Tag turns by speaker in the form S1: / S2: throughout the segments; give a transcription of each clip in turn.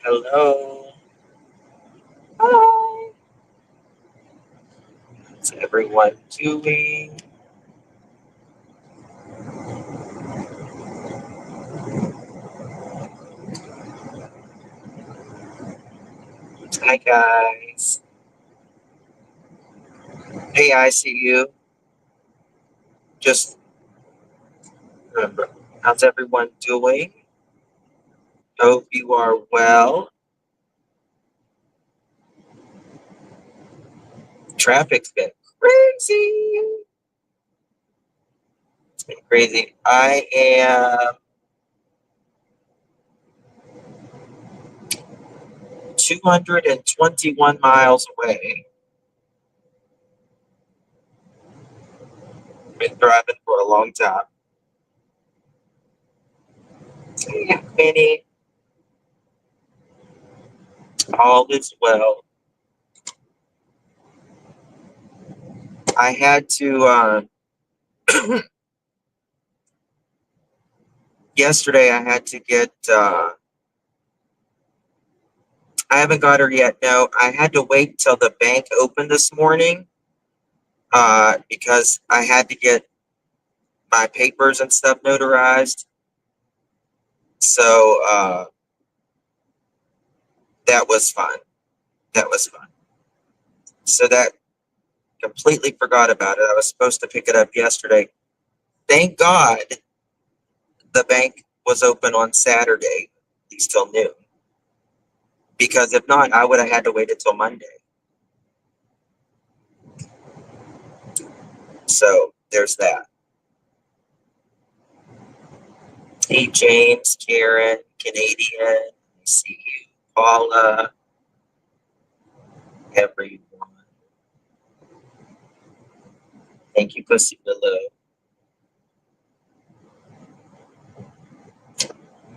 S1: Hello. Hi. How's everyone doing? Hi, guys. Hey, I see you. Just remember, how's everyone doing? Hope you are well. Traffic's been crazy. It's been crazy. I am 221 miles away. Been driving for a long time. Hey, Minnie. All is well. I had to, yesterday I had to get, I haven't got her yet. No, I had to wait till the bank opened this morning, because I had to get my papers and stuff notarized. So, that was fun. That was fun. So that completely forgot about it. I was supposed to pick it up yesterday. Thank God the bank was open on Saturday, at least till noon. Because if not, I would have had to wait until Monday. So there's that. Hey, James, Karen, Canadian, I see you, Paula, everyone. Thank you, Pussy Willow.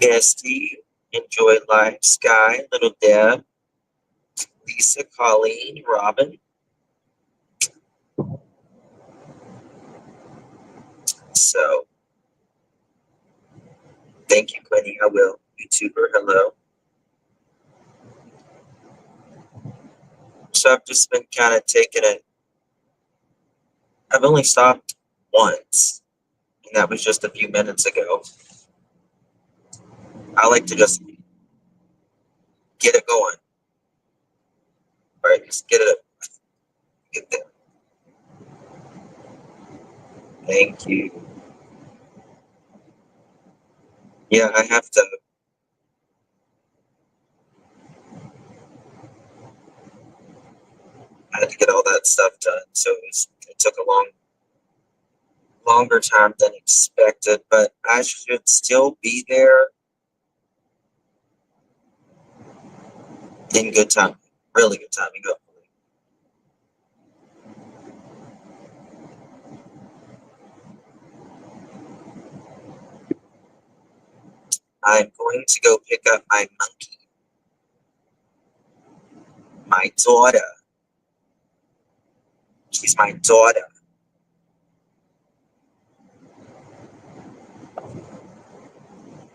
S1: Misty, Enjoy Life, Sky, Little Deb, Lisa, Colleen, Robin. So thank you, Quinny. I will. YouTuber, hello. So I've just been kind of taking it. I've only stopped once, and that was just a few minutes ago. I like to just get it going. All right, just get it, get there. Thank you. Yeah, I have to. I had to get all that stuff done, so it took a longer time than expected. But I should still be there in good time, really good timing. Hopefully, I'm going to go pick up my monkey, my daughter. She's my daughter.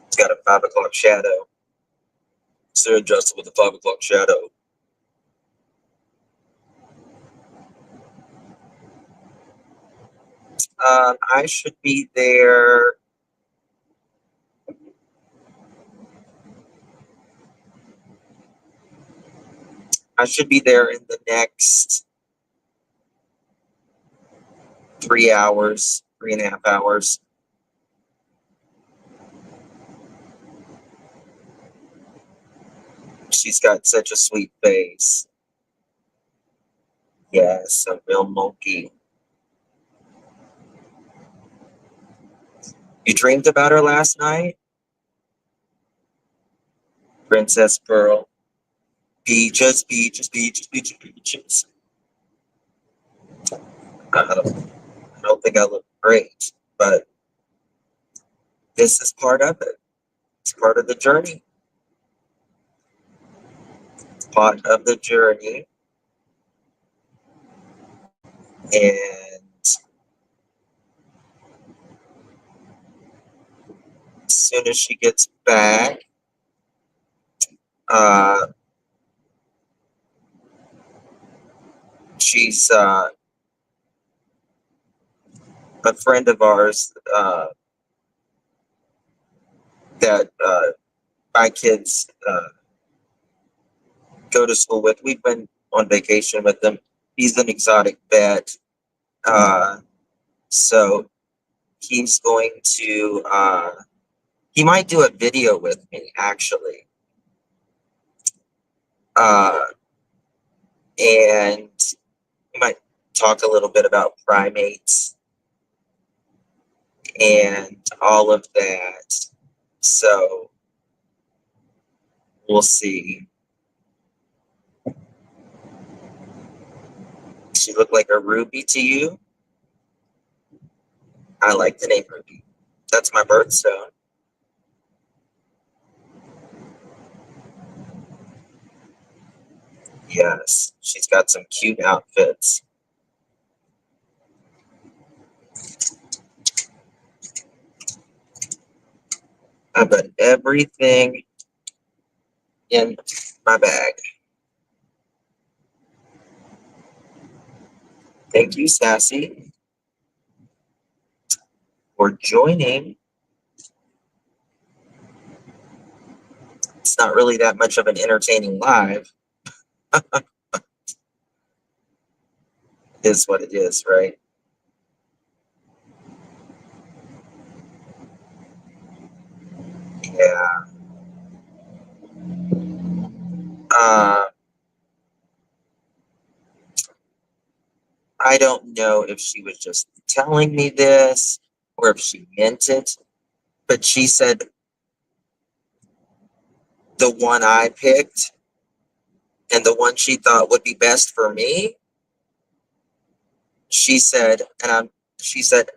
S1: It's got a 5 o'clock shadow. Sarah Justin with a 5 o'clock shadow. I should be there. I should be there in the next 3 hours, 3.5 hours. She's got such a sweet face. Yes, a real monkey. You dreamed about her last night? Princess Pearl. Peaches, peaches, peaches, peaches, peaches. I don't think I look great, but this is part of it. It's part of the journey. It's part of the journey. And soon as she gets back. She's a friend of ours that my kids go to school with. We've been on vacation with them. He's an exotic vet. So he's going to, he might do a video with me, actually. And we might talk a little bit about primates and all of that. So we'll see. She looked like a Ruby to you? I like the name Ruby. That's my birthstone. Yes, she's got some cute outfits. I put everything in my bag. Thank you, Sassy, for joining. It's not really that much of an entertaining live. Is what it is, right? Yeah. I don't know if she was just telling me this or if she meant it, but she said the one I picked and the one she thought would be best for me, she said, she said,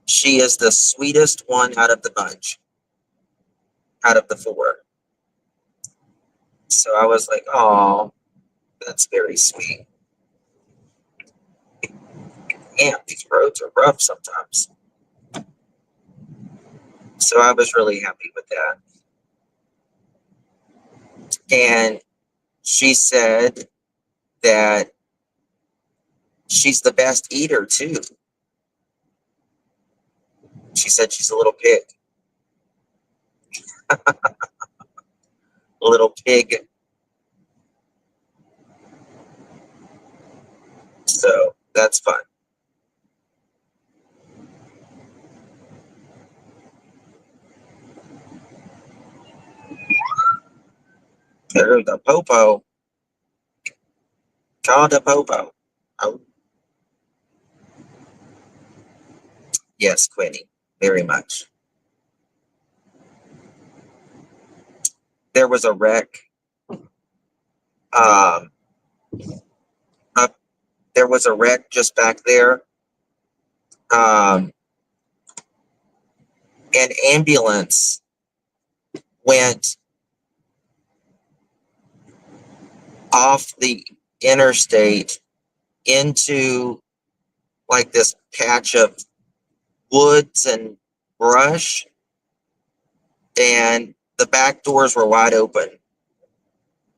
S1: she is the sweetest one out of the bunch, out of the four. So I was like, oh, that's very sweet. Damn, these roads are rough sometimes. So I was really happy with that. And she said that she's the best eater too. She said she's a little pig. Little pig. So that's fun. There's the popo. Called the popo. Oh, yes, Quinny. Very much. There was a wreck. Um, there was a wreck just back there. An ambulance went off the interstate into like this patch of woods and brush, and the back doors were wide open.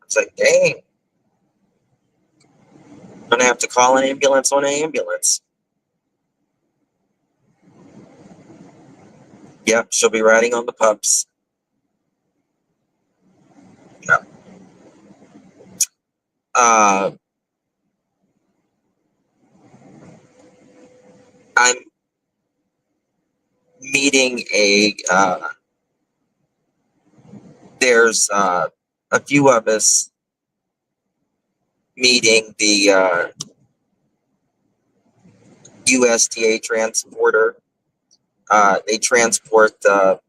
S1: It's like, dang, I'm gonna have to call an ambulance on an ambulance. Yep, she'll be riding on the pups. Yep. I'm meeting there's a few of us meeting the USDA transporter. They transport the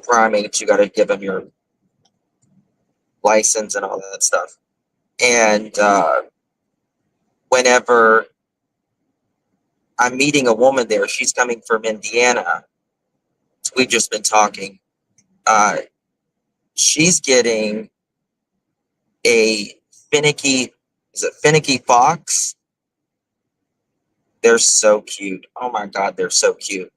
S1: primates. You got to give them your license and all that stuff. And whenever I'm meeting a woman there, she's coming from Indiana. We've just been talking. She's getting a finicky, is it finicky fox? They're so cute. Oh my God, they're so cute.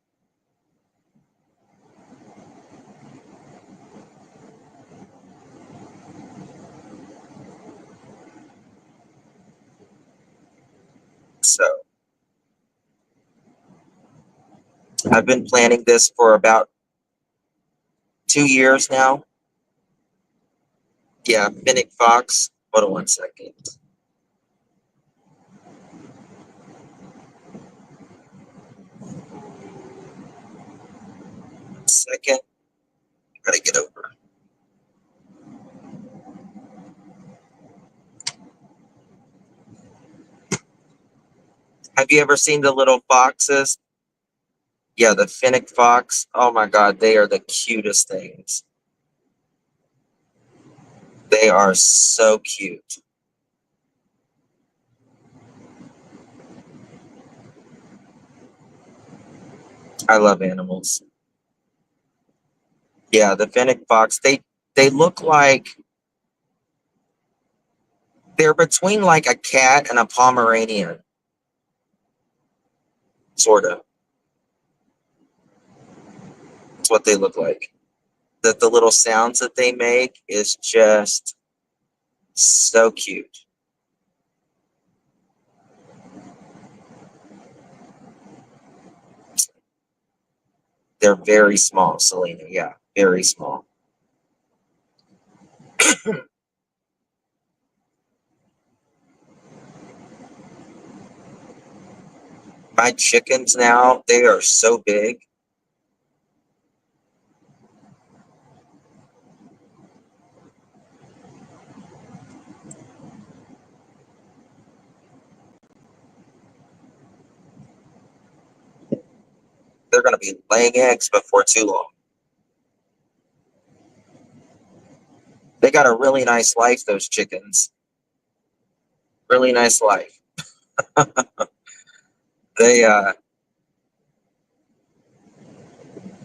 S1: So I've been planning this for about 2 years now. Yeah, Finnick Fox. Hold on 1 second. Second, gotta get over. Have you ever seen the little foxes? Yeah, the Finnick Fox. Oh my God, they are the cutest things. They are so cute. I love animals. Yeah, the Finnick Fox. They look like they're between like a cat and a Pomeranian, sort of. That's what they look like. That the little sounds that they make is just so cute. They're very small, Selena. Yeah, very small. My chickens now, they are so big. They're going to be laying eggs before too long. They got a really nice life, those chickens. Really nice life. They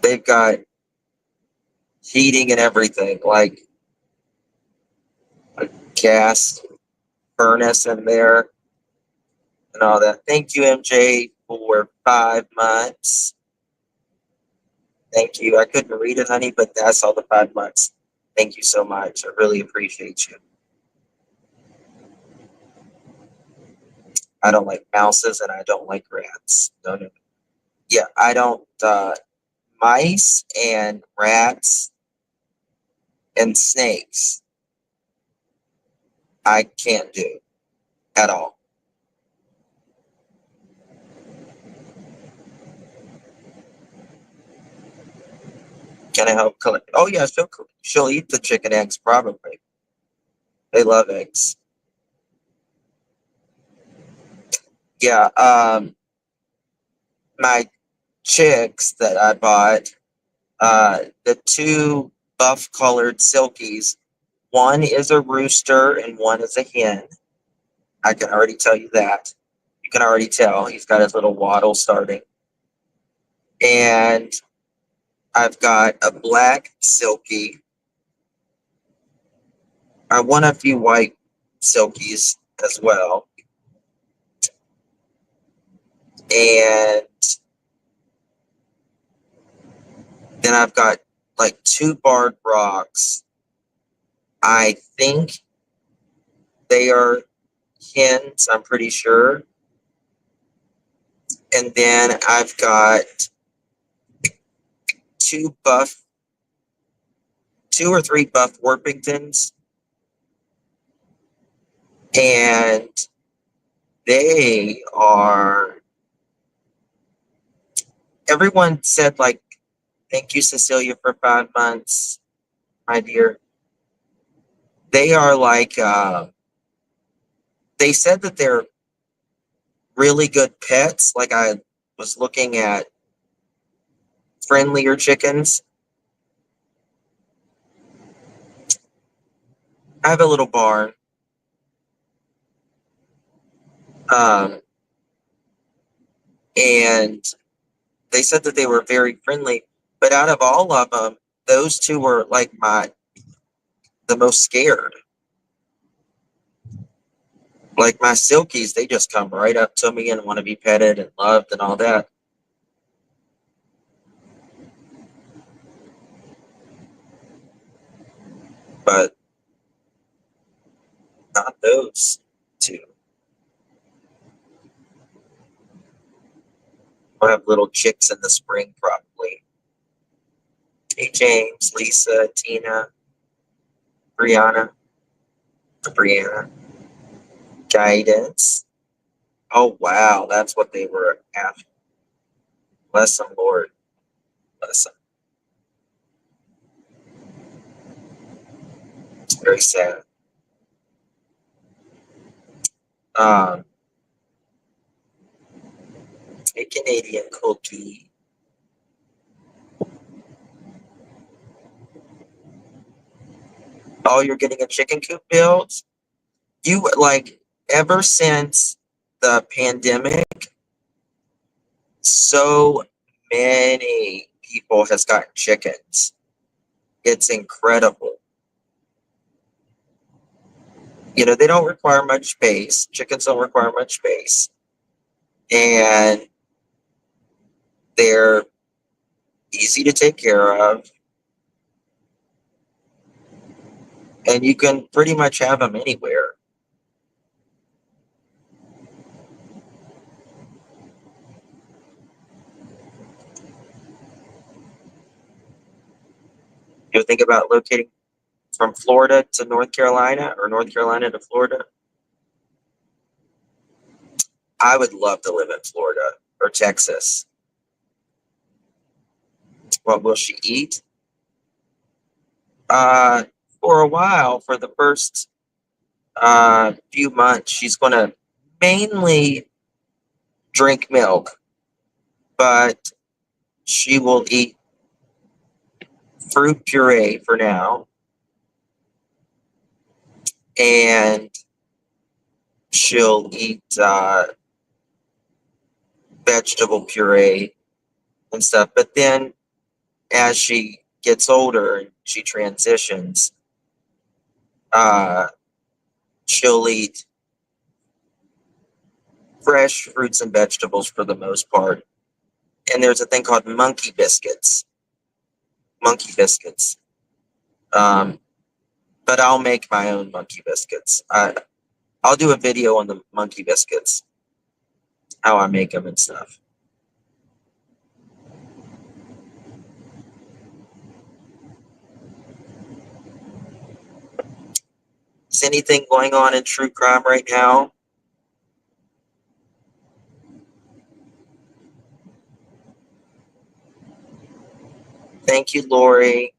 S1: they've got heating and everything, like a gas furnace in there and all that. Thank you, MJ, for 5 months. Thank you. I couldn't read it, honey, but that's all the 5 months. Thank you so much. I really appreciate you. I don't like mouses and I don't like rats. No, no. Yeah, I don't. Mice and rats and snakes, I can't do at all. Can I help collect? Oh yeah, she'll eat the chicken eggs probably. They love eggs. Yeah. My chicks that I bought, the two buff colored silkies. One is a rooster and one is a hen. I can already tell you that. You can already tell he's got his little waddle starting. And I've got a black silky. I want a few white silkies as well. And then I've got like two barred rocks. I think they are hens, I'm pretty sure. And then I've got two buff, 2 or 3 buff Worpingtons. And they are, everyone said like, thank you, Cecilia, for 5 months, my dear. They are like, they said that they're really good pets. Like I was looking at friendlier chickens. I have a little barn. Um, and they said that they were very friendly. But out of all of them, those two were like the most scared. Like my silkies, they just come right up to me and want to be petted and loved and all that. But not those two. I'll have little chicks in the spring probably. Hey, James, Lisa, Tina, Brianna, Guidance. Oh, wow, that's what they were after. Bless them, Lord. Bless them. It's very sad. Um, a Canadian cookie. Oh, you're getting a chicken coop built? You, like, ever since the pandemic, so many people has gotten chickens. It's incredible. You know, they don't require much space. Chickens don't require much space. And they're easy to take care of. And you can pretty much have them anywhere. You think about locating from Florida to North Carolina or North Carolina to Florida. I would love to live in Florida or Texas. What will she eat? For a while, for the first few months, she's going to mainly drink milk, but she will eat fruit puree for now, and she'll eat vegetable puree and stuff. But then as she gets older and she transitions, she'll eat fresh fruits and vegetables for the most part. And there's a thing called monkey biscuits. Monkey biscuits. But I'll make my own monkey biscuits. I'll do a video on the monkey biscuits, how I make them and stuff. Is anything going on in true crime right now? Thank you, Lori.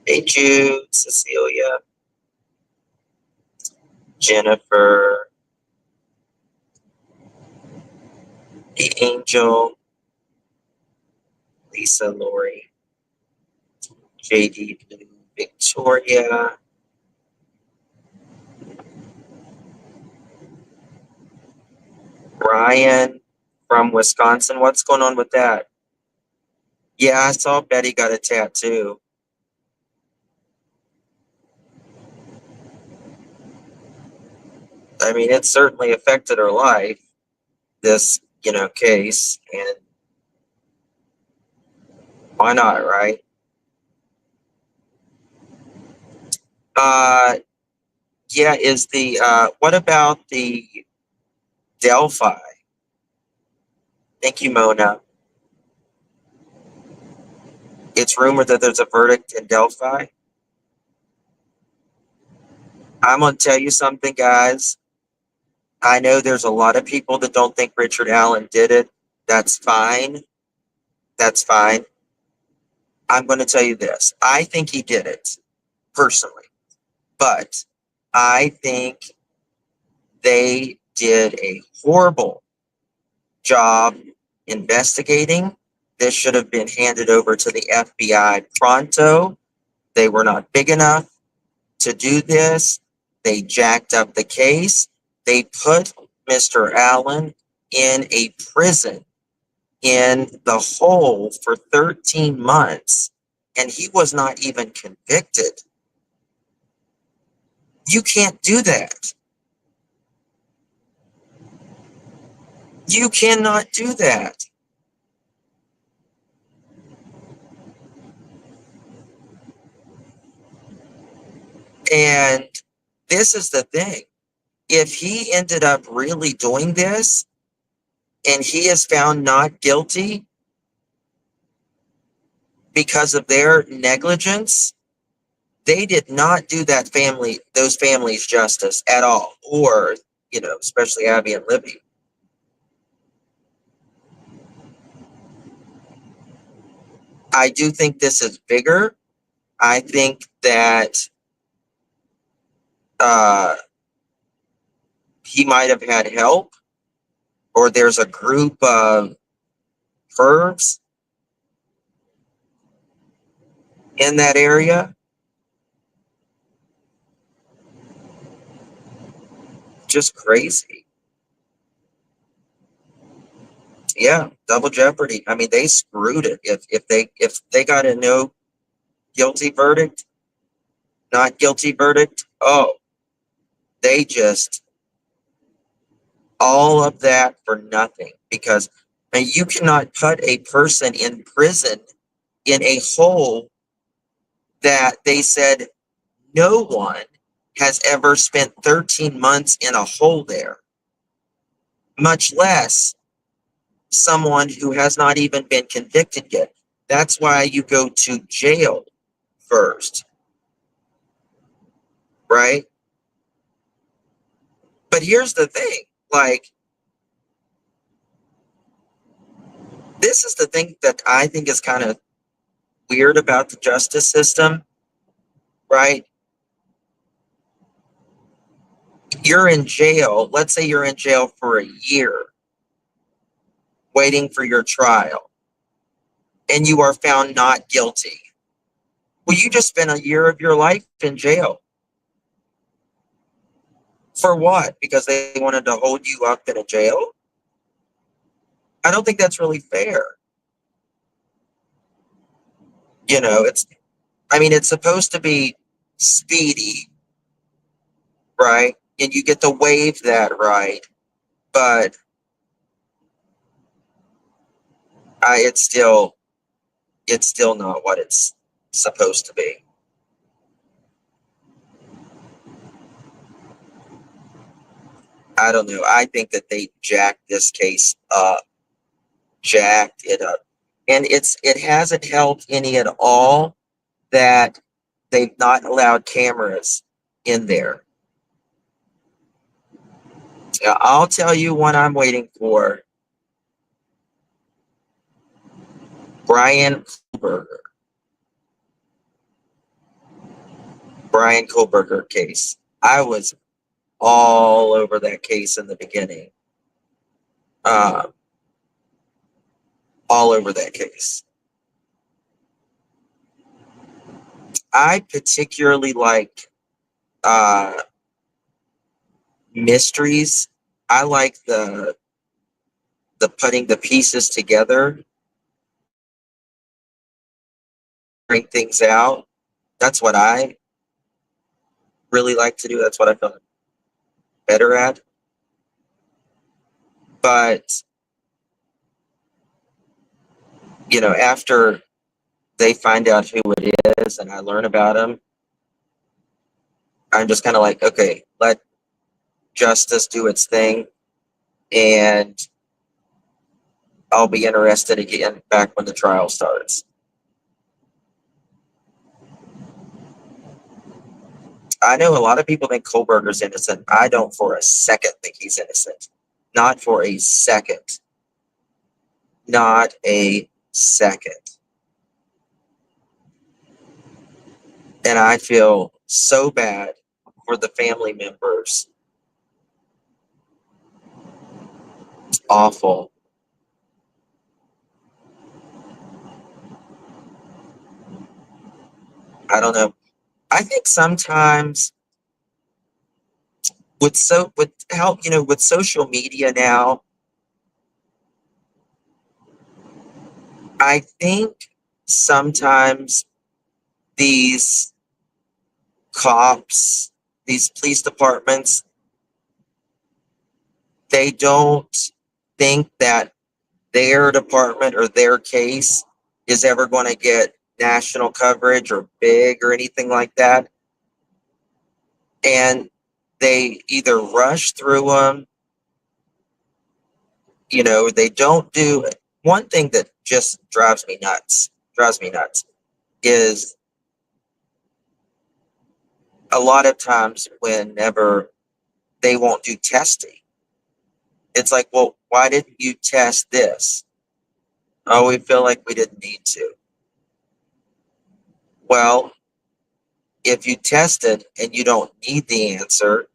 S1: Hey, Jude, Cecilia, Jennifer, the Angel, Lisa, Lori, JD, Victoria, Ryan from Wisconsin. What's going on with that? Yeah, I saw Betty got a tattoo. I mean, it certainly affected her life, this, case, and why not, right? Yeah, what about the Delphi? Thank you, Mona. It's rumored that there's a verdict in Delphi. I'm going to tell you something, guys. I know there's a lot of people that don't think Richard Allen did it. That's fine. That's fine. I'm going to tell you this. I think he did it, personally. But I think they did a horrible job investigating. This should have been handed over to the FBI pronto. They were not big enough to do this. They jacked up the case. They put Mr. Allen in a prison in the hole for 13 months and he was not even convicted. You can't do that. You cannot do that. And this is the thing. If he ended up really doing this and he is found not guilty because of their negligence, they did not do those families justice at all. Or, especially Abby and Libby. I do think this is bigger. I think that he might have had help, or there's a group of pervs in that area. Just crazy. Yeah, double jeopardy. I mean, they screwed it. If they got a no guilty verdict, not guilty verdict, oh, they just all of that for nothing. Because you cannot put a person in prison in a hole that they said no one has ever spent 13 months in a hole there, much less someone who has not even been convicted yet. That's why you go to jail first, right? But here's the thing, like, this is the thing that I think is kind of weird about the justice system, right? You're in jail, let's say you're in jail for a year waiting for your trial, and you are found not guilty. Well, you just spent a year of your life in jail. For what? Because they wanted to hold you up in a jail? I don't think that's really fair. It's supposed to be speedy, right? And you get to waive that right, but it's still not what it's supposed to be. I don't know. I think that they jacked this case up, jacked it up, and it hasn't helped any at all that they've not allowed cameras in there. I'll tell you what I'm waiting for. Brian Kohlberger case. I was all over that case in the beginning. All over that case. I particularly like mysteries. I like the putting the pieces together, bring things out. That's what I really like to do. That's what I feel better at. But after they find out who it is and I learn about them, I'm just kind of like, okay, let justice do its thing, and I'll be interested again back when the trial starts. I know a lot of people think Kohlberger's innocent. I don't for a second think he's innocent. Not for a second. Not a second. And I feel so bad for the family members. It's awful. I don't know. I think sometimes with social media now, I think sometimes these cops, these police departments, they don't think that their department or their case is ever going to get national coverage or big or anything like that. And they either rush through them, they don't do one thing that just drives me nuts is a lot of times whenever they won't do testing. It's like, well, why didn't you test this? Oh, we feel like we didn't need to. Well, if you tested and you don't need the answer,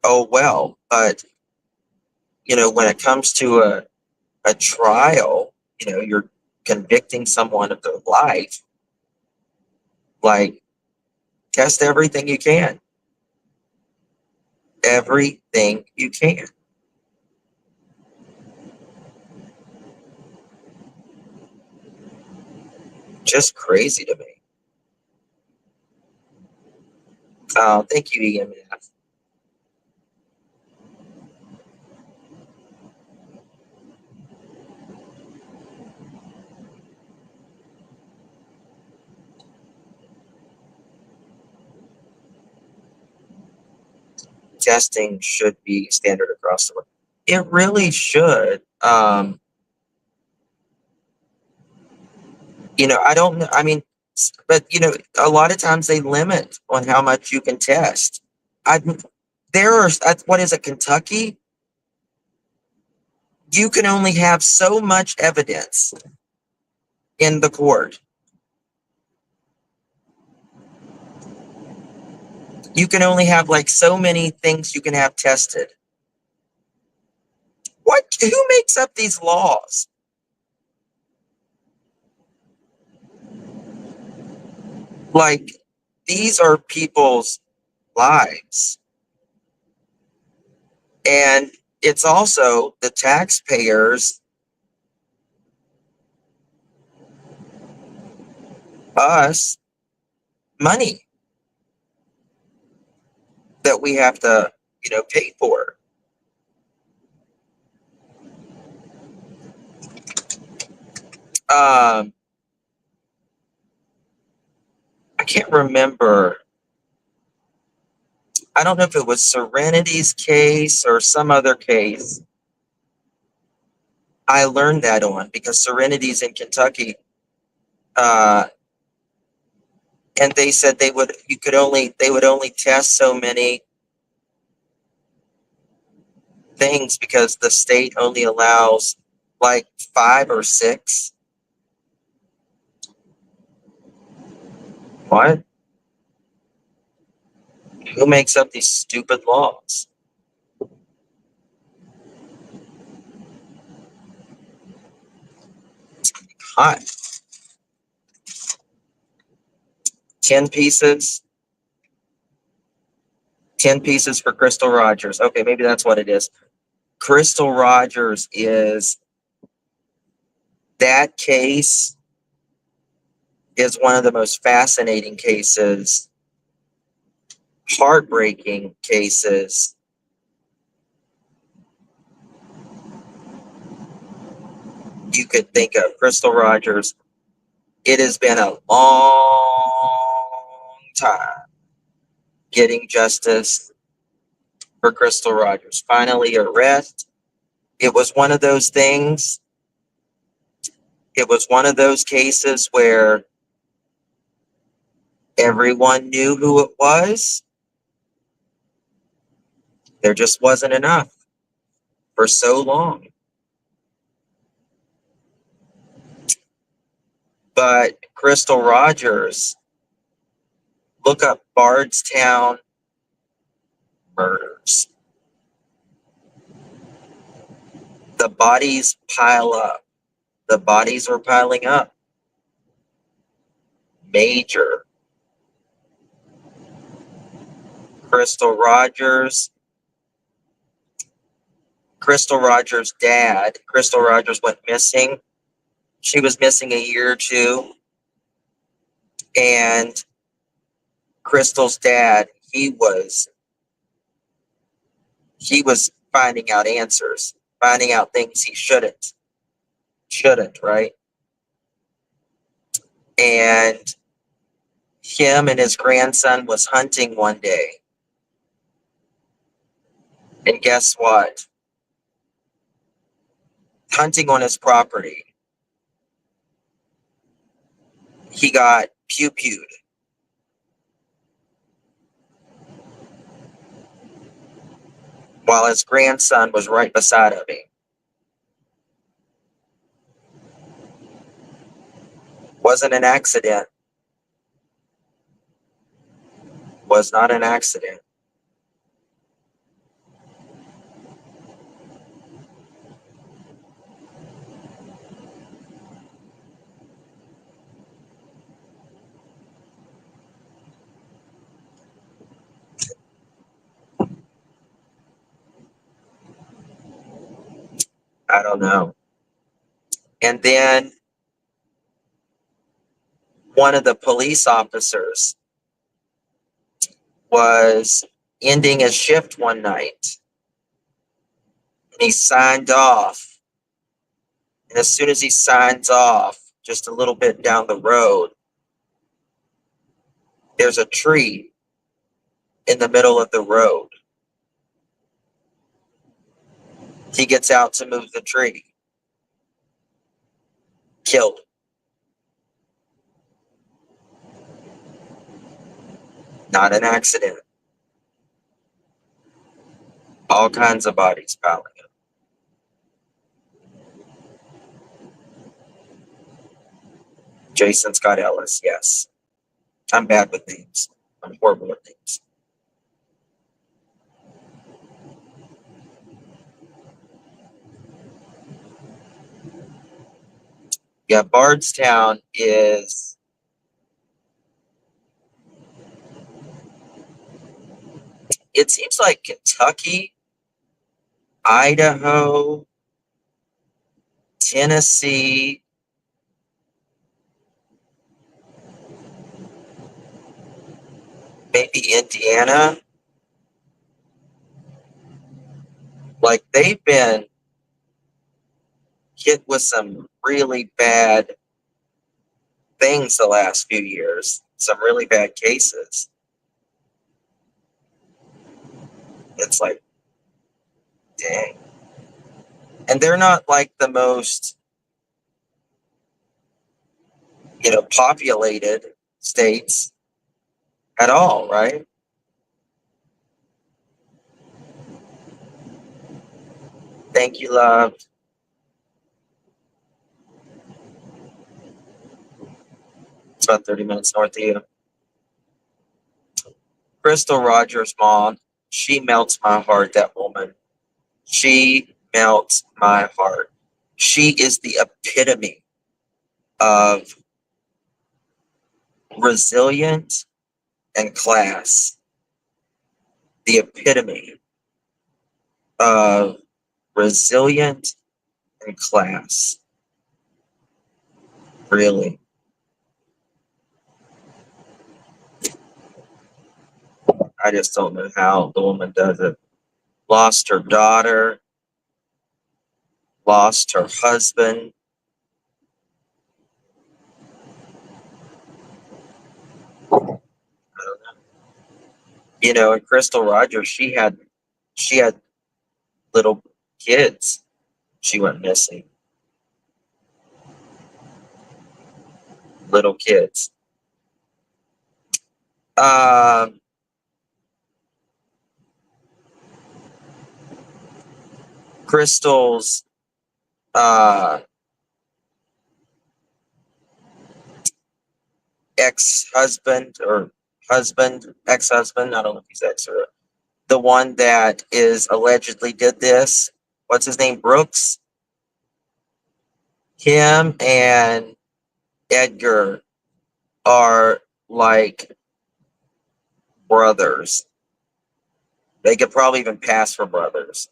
S1: oh well. But, when it comes to a trial, you're convicting someone of their life, like test everything you can. Everything you can. Just crazy to me. Thank you, EMF. Testing should be standard across the board. It really should. I don't know. I mean, but a lot of times they limit on how much you can test. I there are what is it, Kentucky? You can only have so much evidence in the court. You can only have like so many things you can have tested. What? Who makes up these laws? Like, these are people's lives. And it's also the taxpayers, us, money that we have to, pay for. I can't remember. I don't know if it was Serenity's case or some other case. I learned that on because Serenity's in Kentucky. And they said they would only test so many things because the state only allows like 5 or 6. What? Who makes up these stupid laws? Hot. 10 pieces. 10 pieces for Crystal Rogers. Okay, maybe that's what it is. Crystal Rogers that case is one of the most fascinating cases, heartbreaking cases you could think of. Crystal Rogers. It has been a long time getting justice for Crystal Rogers. Finally, arrest. It was one of those things. It was one of those cases where everyone knew who it was. There just wasn't enough for so long. But Crystal Rogers, look up Bardstown murders. The bodies pile up. The bodies are piling up. Major. Crystal Rogers' dad, Crystal Rogers went missing She was missing a year or two, and Crystal's dad, he was finding out answers, finding out things he shouldn't, right? And him and his grandson was hunting one day, and guess what? Hunting on his property, he got pew-pewed while his grandson was right beside of him. Wasn't an accident. Was not an accident. I don't know. And then one of the police officers was ending his shift one night, and he signed off. And as soon as he signs off, just a little bit down the road, there's a tree in the middle of the road. He gets out to move the tree. Killed. Not an accident. All kinds of bodies piling up. Jason Scott Ellis, yes. I'm bad with names. I'm horrible with names. Yeah, Bardstown is, it seems like Kentucky, Idaho, Tennessee, maybe Indiana. Like, they've been hit with some really bad things the last few years, some really bad cases. It's like, dang. And they're not like the most, populated states at all, right? Thank you, love. It's about 30 minutes north of you. Crystal Rogers' mom, she melts my heart, that woman. She melts my heart. She is the epitome of resilient and class. The epitome of resilient and class. Really. I just don't know how the woman does it. Lost her daughter, lost her husband. I don't know. And Crystal Rogers, she had little kids. She went missing. Little kids. Crystal's ex-husband or ex-husband, I don't know if he's ex or the one that is allegedly did this. What's his name? Brooks? Him and Edgar are like brothers. They could probably even pass for brothers.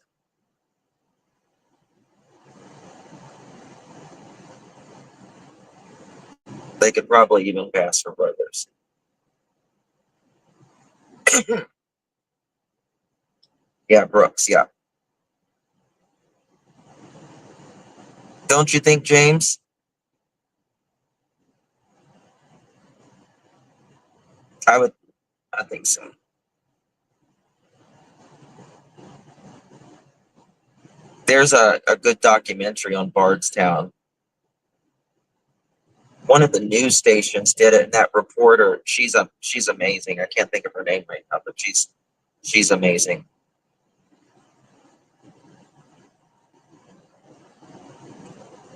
S1: They could probably even pass for brothers. Yeah, Brooks. Yeah. Don't you think, James? I would. I think so. There's a good documentary on Bardstown. One of the news stations did it, and that reporter, she's amazing. I can't think of her name right now, but she's amazing.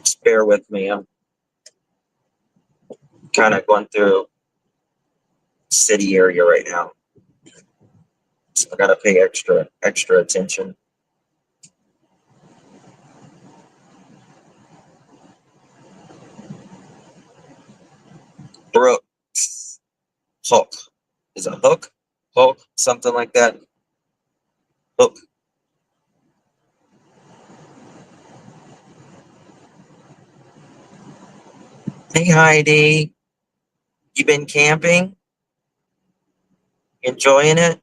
S1: Just bear with me. I'm kind of going through city area right now, so I gotta pay extra attention. Brooks Hook is a hook, something like that. Hook. Hey Heidi, you been camping? Enjoying it?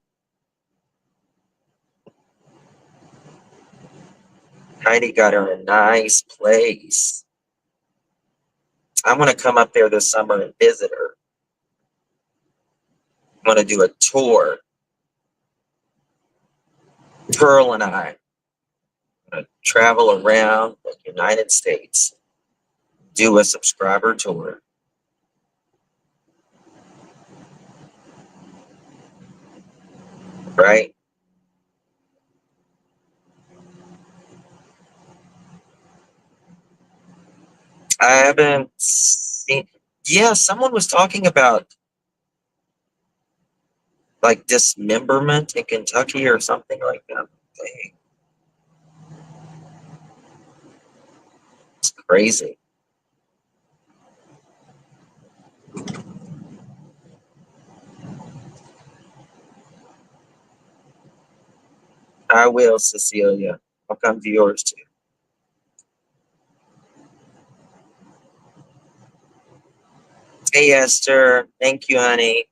S1: Heidi got her a nice place. I'm gonna come up there this summer and visit her. I'm gonna do a tour. Pearl and I are gonna travel around the United States, do a subscriber tour. Right? I haven't seen. Yeah, someone was talking about like dismemberment in Kentucky or something like that. Dang, it's crazy. I will, Cecilia. I'll come to yours too. Hey, Esther. Thank you, honey.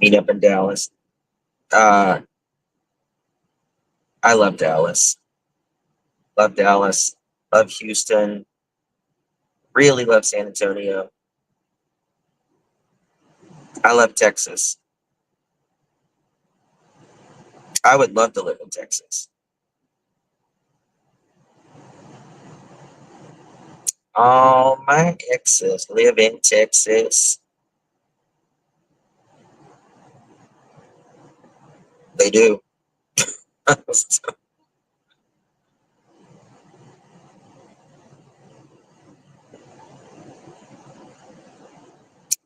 S1: Meet up in Dallas. Uh, I love Dallas. Love Dallas. Love Houston. Really love San Antonio. I love Texas. I would love to live in Texas. All my exes live in Texas. They do.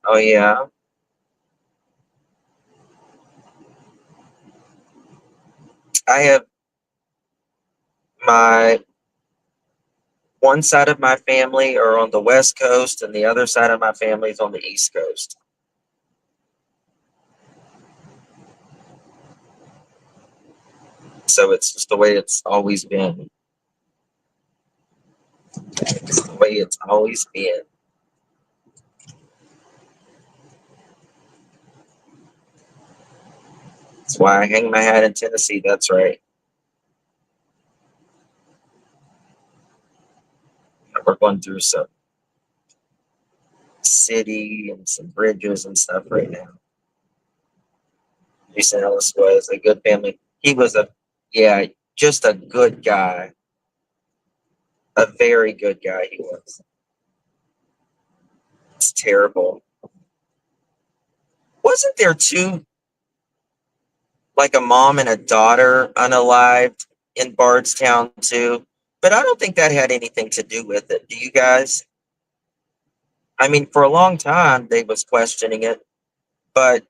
S1: Oh yeah. I have my one side of my family are on the West Coast and the other side of my family is on the East Coast. So it's just the way it's always been. It's the way it's always been. That's why I hang my hat in Tennessee. That's right. We're going through some city and some bridges and stuff right now. Jason Ellis was a good family. He was yeah, just a good guy. A very good guy he was. It's terrible. Wasn't there two, like a mom and a daughter unalived in Bardstown too? But I don't think that had anything to do with it. Do you guys? I mean, for a long time they was questioning it, but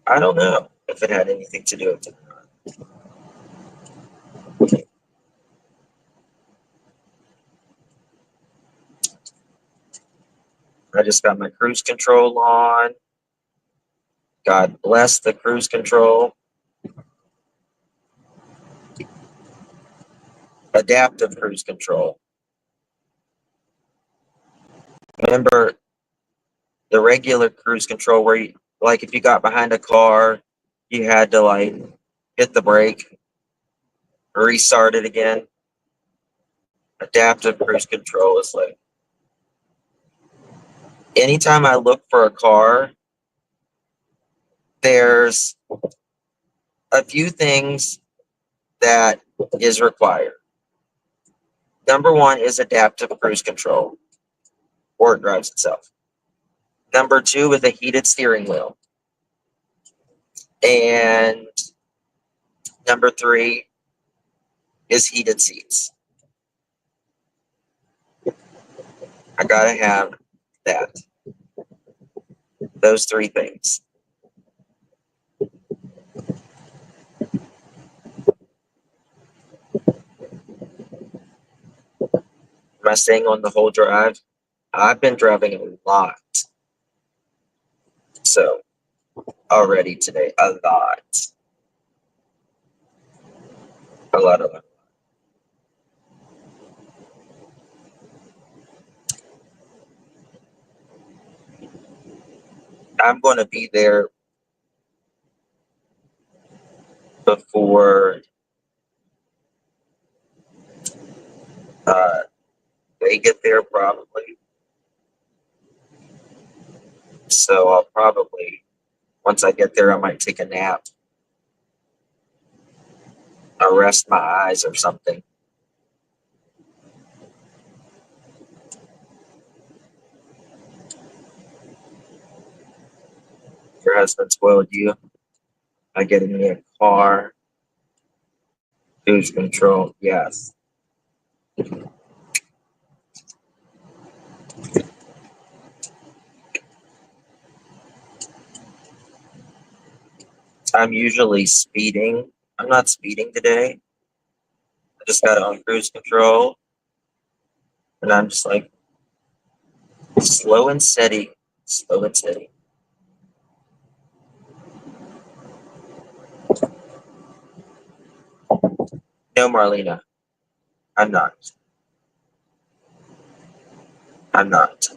S1: I don't know if it had anything to do with it. I just got my cruise control on. God bless the cruise control. Adaptive cruise control. Remember the regular cruise control where you, like if you got behind a car, you had to like hit the brake, restart it again. Adaptive cruise control is like anytime I look for a car, there's a few things that is required. Number one is adaptive cruise control, or it drives itself. Number two is a heated steering wheel. And number three is heated seats. I gotta have that. Those three things. Am I staying on the whole drive? I've been driving a lot. So already today, a lot. A lot of them. I'm going to be there before they get there, probably. So I'll probably, once I get there, I might take a nap. I'll rest my eyes or something. Your husband spoiled you by getting me a car. Cruise control, yes. I'm usually speeding. I'm not speeding today. I just got it on cruise control. And I'm just like slow and steady. Slow and steady. No, Marlena. I'm not. I'm not.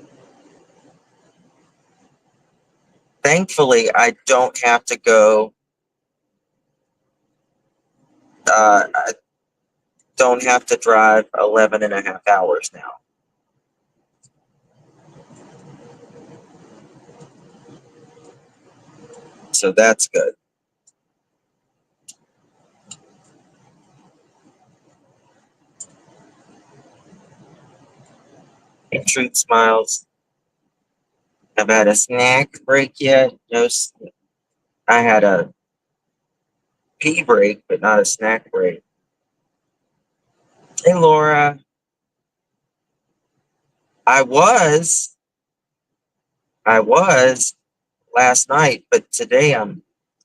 S1: Thankfully, I don't have to go. I don't have to drive 11 and a half hours now. So that's good. Truth smiles. Have had a snack break yet? No. I had a pee break, but not a snack break. Hey, Laura. I was. I was last night, but today I'm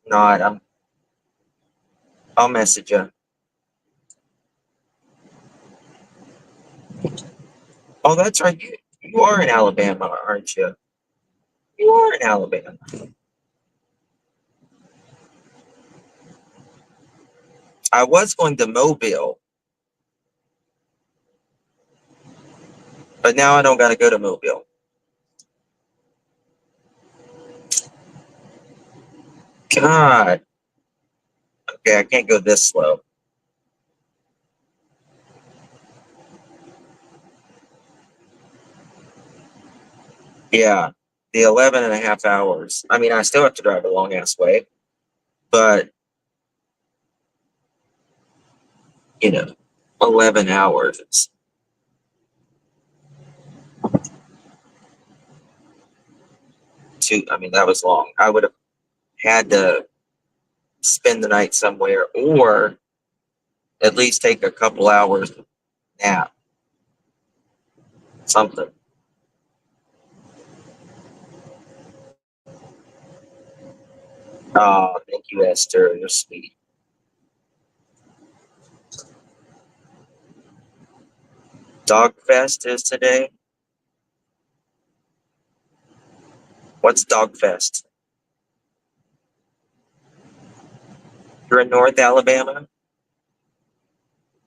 S1: not. I'll message you. Oh, that's right. You are in Alabama, aren't you? You are in Alabama. I was going to Mobile, but now I don't got to go to Mobile. God. Okay, I can't go this slow. Yeah, the 11 and a half hours. I mean, I still have to drive a long ass way, but, 11 hours. I mean, that was long. I would have had to spend the night somewhere or at least take a couple hours nap. Something. Oh, thank you, Esther. You're sweet. Dog Fest is today. What's Dog Fest? You're in North Alabama?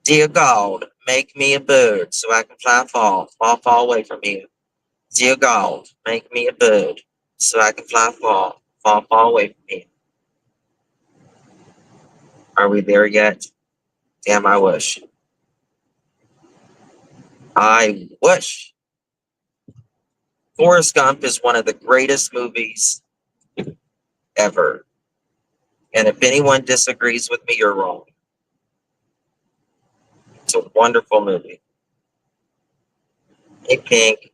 S1: Dear God, make me a bird so I can fly far, far, far away from here. Dear God, make me a bird so I can fly far, far, far away from here. Are we there yet? Damn, I wish. I wish. Forrest Gump is one of the greatest movies ever. And if anyone disagrees with me, you're wrong. It's a wonderful movie. Hey, Pink.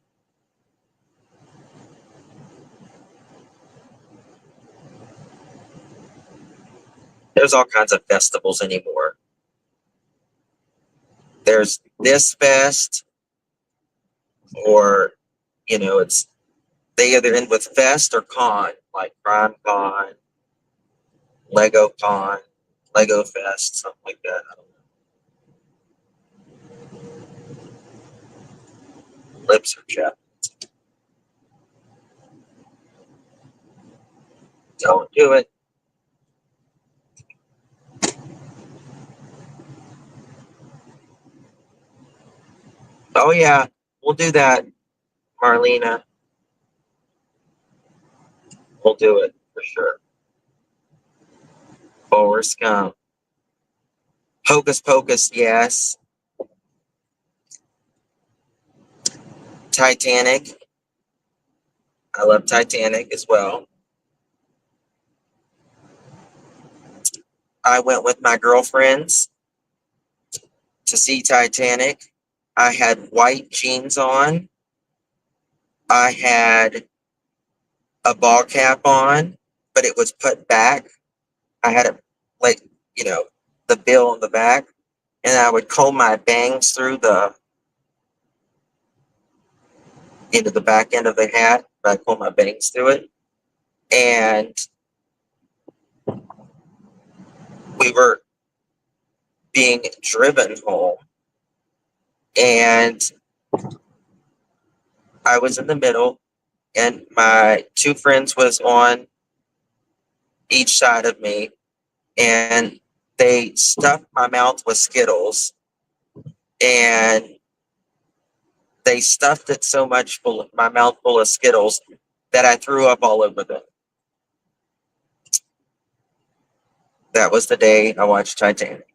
S1: There's all kinds of festivals anymore. There's this fest, or, it's they either end with fest or con, like Crime Con, Lego Con, Lego Fest, something like that. I don't know. Lips are chapped. Don't do it. Oh, yeah, we'll do that, Marlena. We'll do it for sure. Forrest Gump. Hocus Pocus, yes. Titanic. I love Titanic as well. I went with my girlfriends to see Titanic. I had white jeans on. I had a ball cap on, but it was put back. I had it like, the bill on the back, and I would comb my bangs through the back end of the hat. But I comb my bangs through it, and we were being driven home, and I was in the middle, and my two friends was on each side of me, and they stuffed my mouth with Skittles, and they stuffed it so much my mouth full of Skittles that I threw up all over them. That was the day I watched Titanic.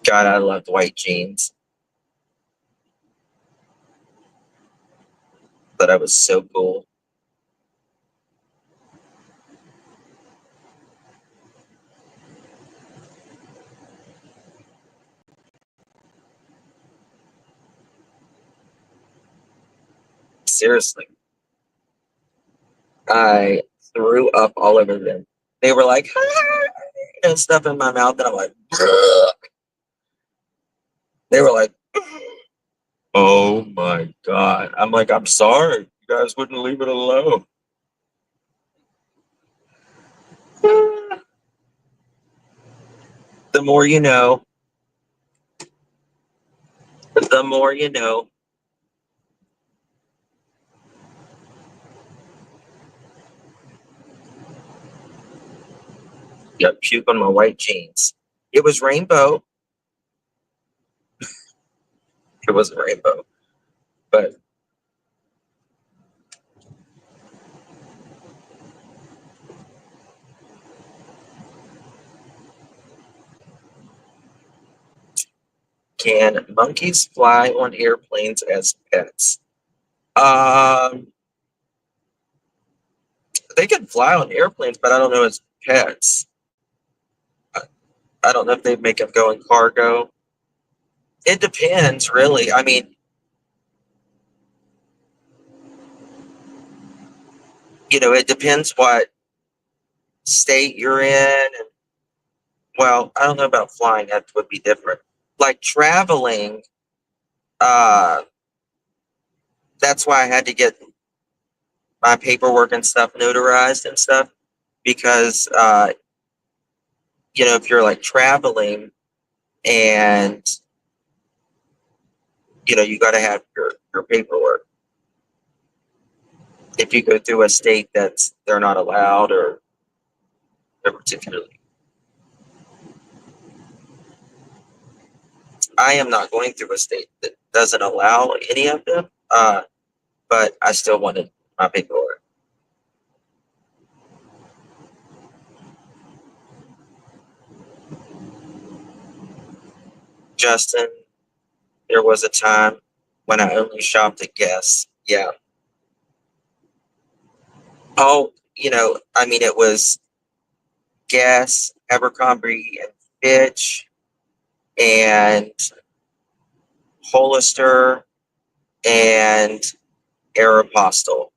S1: God, I loved white jeans. But I was so cool. Seriously. I threw up all over them. They were like, and stuff in my mouth, and I'm like, "Ugh." They were like, oh my God. I'm like, I'm sorry. You guys wouldn't leave it alone. The more you know. The more you know. Got puke on my white jeans. It was rainbow. It wasn't rainbow. But can monkeys fly on airplanes as pets? Um, they can fly on airplanes, but I don't know as pets. I don't know if they make them go in cargo. It depends, really. I mean, it depends what state you're in. And, well, I don't know about flying. That would be different. Like traveling, uh, that's why I had to get my paperwork and stuff notarized and stuff because, if you're like traveling and, you got to have your paperwork. If you go through a state that's they're not allowed or they're particularly. I am not going through a state that doesn't allow any of them, but I still wanted my paperwork. Justin, there was a time when I only shopped at Guess. Yeah. Oh, I mean, it was Guess, Abercrombie and Fitch, and Hollister, and Aeropostale.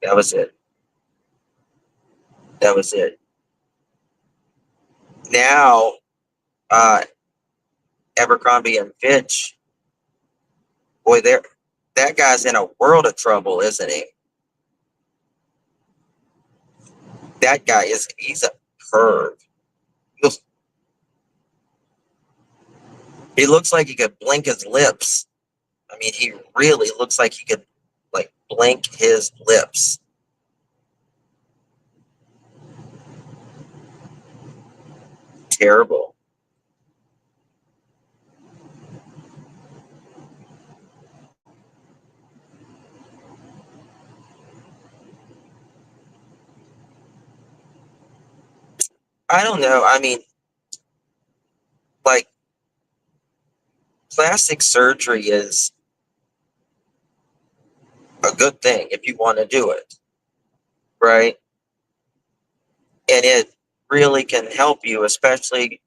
S1: That was it. That was it. Now, uh, Abercrombie and Fitch, boy, that guy's in a world of trouble, isn't he? That guy he's a perv. He looks like he could blink his lips. I mean, he really looks like he could like blink his lips. Terrible. I don't know. I mean, like, plastic surgery is a good thing if you want to do it, right? And it really can help you, especially,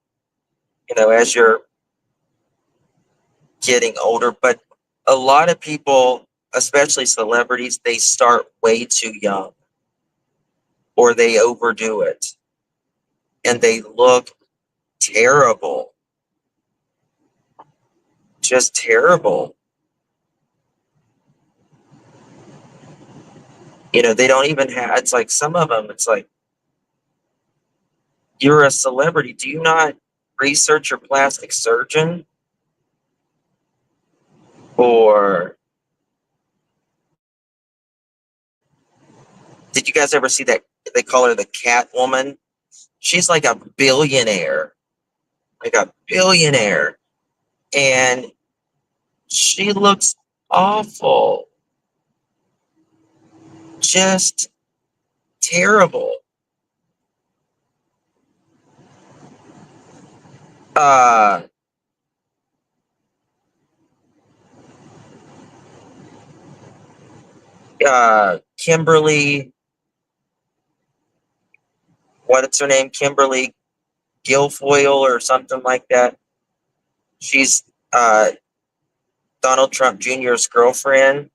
S1: as you're getting older. But a lot of people, especially celebrities, they start way too young or they overdo it and they look terrible. Just terrible. They don't even have, it's like some of them, it's like, you're a celebrity. Do you not research your plastic surgeon? Or did you guys ever see that? They call her the cat woman. She's like a billionaire, like a billionaire. And she looks awful. Just terrible. Uh, Kimberly, what's her name? Kimberly Guilfoyle or something like that. She's Donald Trump Jr.'s girlfriend.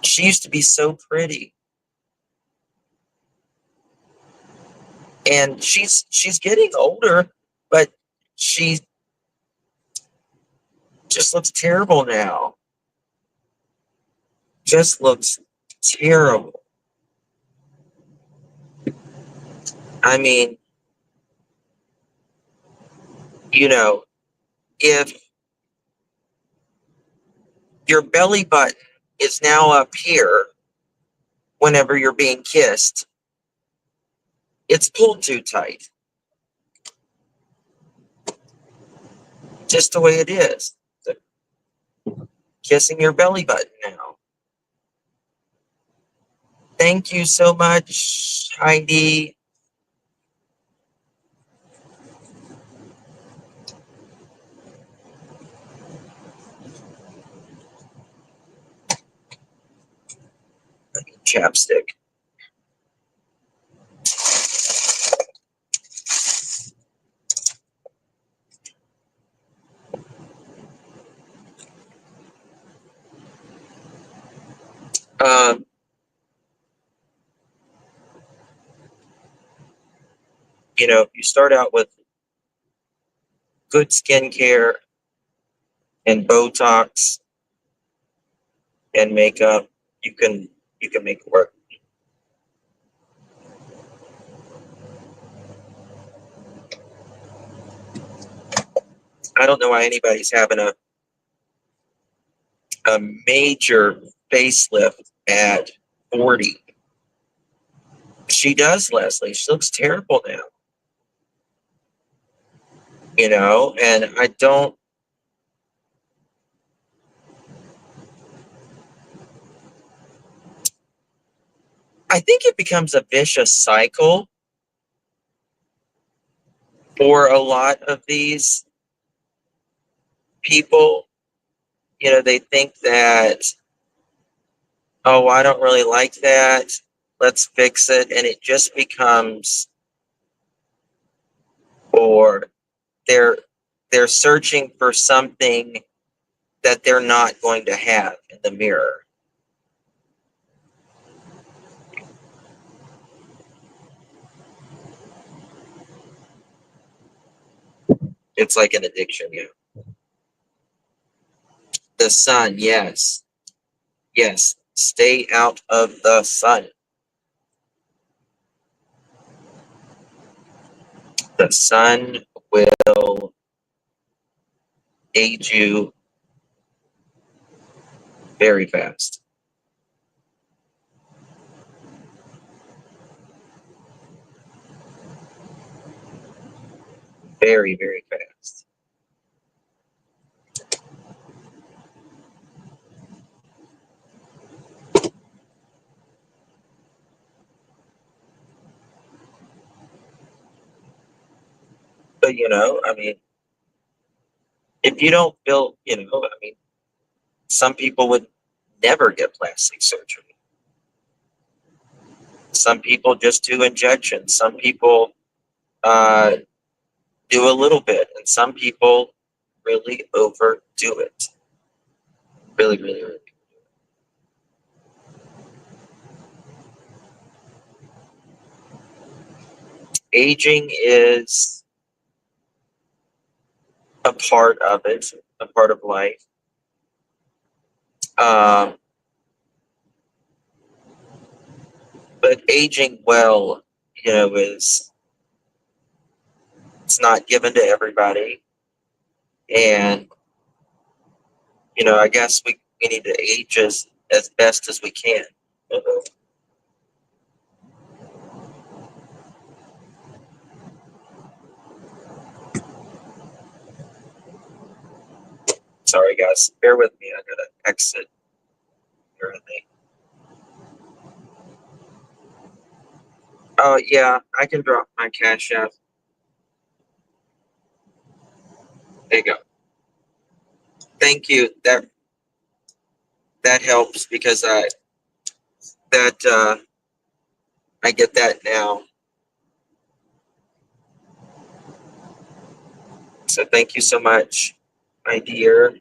S1: She used to be so pretty. And she's getting older, but she just looks terrible now. Just looks terrible. I mean, if your belly button is now up here whenever you're being kissed, it's pulled too tight. Just the way it is. Kissing your belly button now. Thank you so much, Heidi. Chapstick. Um, you start out with good skincare and Botox and makeup, you can make it work. I don't know why anybody's having a major facelift at 40. She does, Leslie. She looks terrible now. And I think it becomes a vicious cycle for a lot of these people. They think that, oh, I don't really like that. Let's fix it. And it just becomes, or they're searching for something that they're not going to have in the mirror. It's like an addiction, The sun, yes. Yes. Stay out of the sun. The sun will age you very fast. Very, very fast. But, if you don't feel, some people would never get plastic surgery. Some people just do injections. Some people do a little bit, and some people really overdo it. Really, really, really. Aging is a part of it, a part of life. Um, but aging well, is it's not given to everybody, and I guess we need to age as best as we can. Uh-oh. Sorry, guys, bear with me. I gotta exit here. I think. Oh yeah, I can drop my cash app. There you go. Thank you. That helps because that I get that now. So thank you so much, my dear.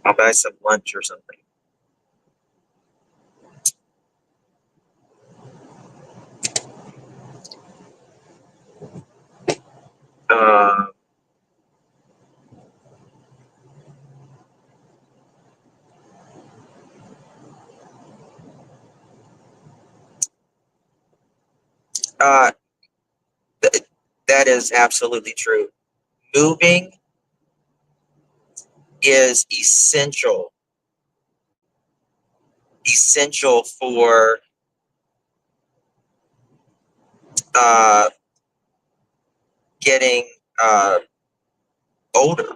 S1: I'll buy some lunch or something. Uh, uh, that is absolutely true. Moving is essential for uh, getting older.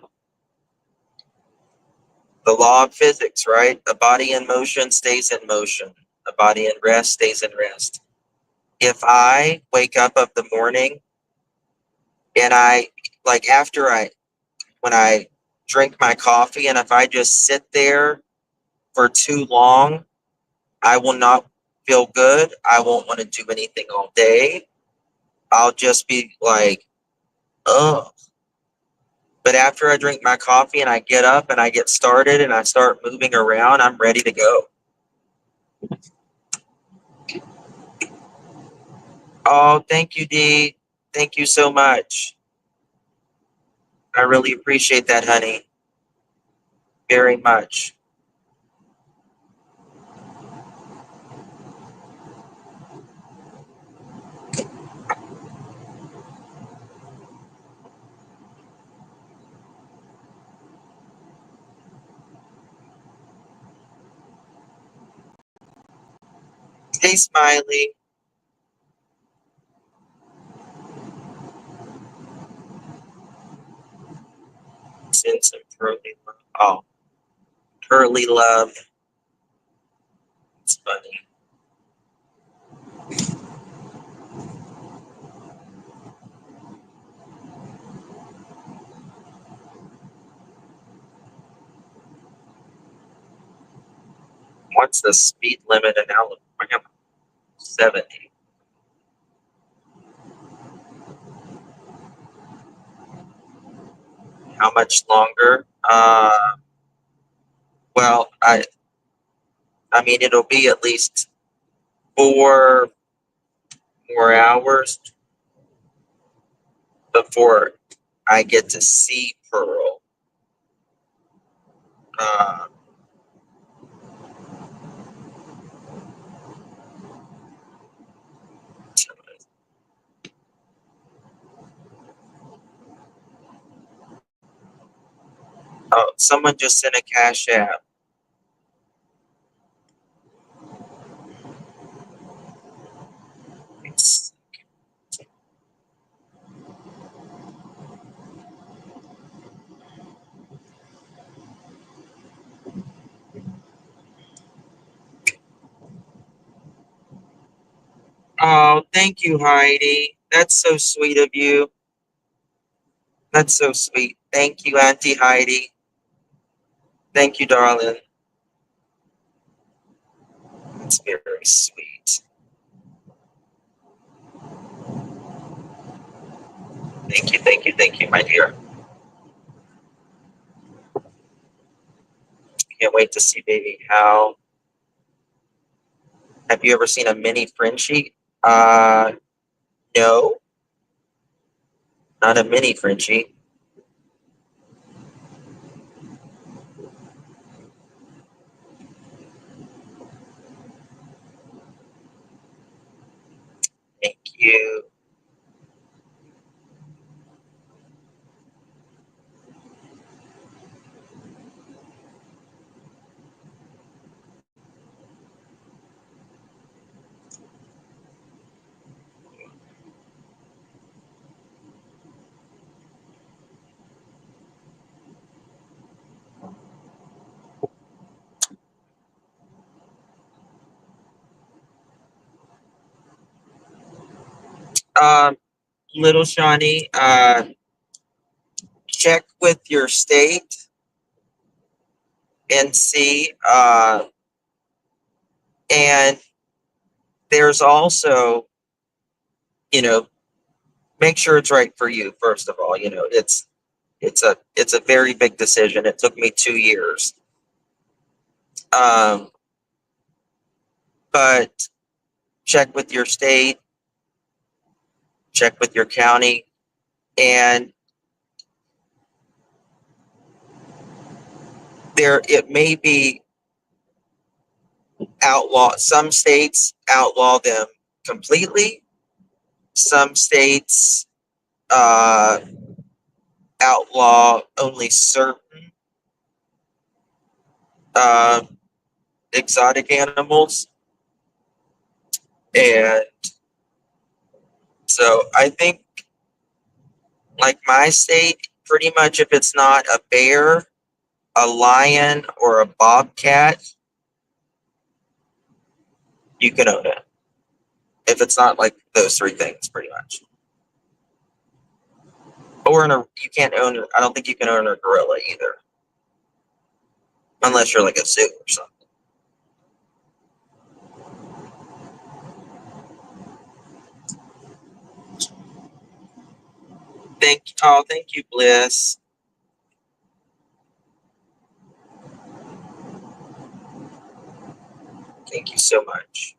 S1: The law of physics, right? A body in motion stays in motion. A body in rest stays in rest. If I wake up of the morning and when I drink my coffee, and if I just sit there for too long, I will not feel good. I won't want to do anything all day. I'll just be like, oh. But after I drink my coffee and I get up and I get started and I start moving around, I'm ready to go. Oh, thank you, Dee. Thank you so much. I really appreciate that, honey. Very much. Stay smiley. Send some pearly love. Oh, pearly love. It's funny. What's the speed limit in Alabama? 70. How much longer? Well, I mean, it'll be at least 4 more hours before I get to see Pearl. Uh, oh, someone just sent a cash app. Oh, thank you, Heidi. That's so sweet of you. That's so sweet. Thank you, Auntie Heidi. Thank you, darling. That's very sweet. Thank you, my dear. Can't wait to see baby Hal. Have you ever seen a mini Frenchie? No, not a mini Frenchie. Thank you. Um, Little Shawnee, check with your state and see. And there's also, you know, make sure it's right for you. First of all, it's a very big decision. It took me 2 years. Um, but check with your state, check with your county, and there it may be outlaw. Some states outlaw them completely. Some states uh, outlaw only certain uh, exotic animals, and so I think, like my state, pretty much if it's not a bear, a lion, or a bobcat, you can own it. If it's not like those three things, pretty much. Or you can't own. I don't think you can own a gorilla either, unless you're like a zoo or something. Thank you, Bliss. Thank you so much.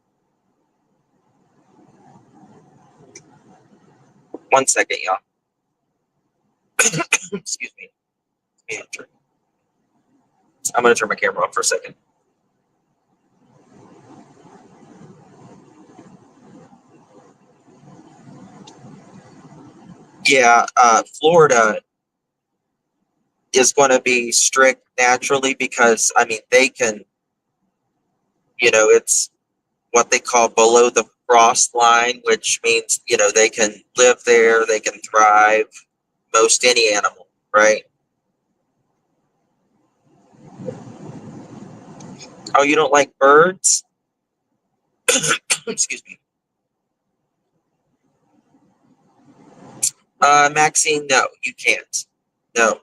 S1: 1 second, y'all. Excuse me. I'm gonna turn my camera off for a second. Yeah, Florida is going to be strict naturally because I mean they can, it's what they call below the frost line, which means, they can live there, they can thrive, most any animal, right? Oh, you don't like birds? Excuse me. Maxine, no, you can't. No.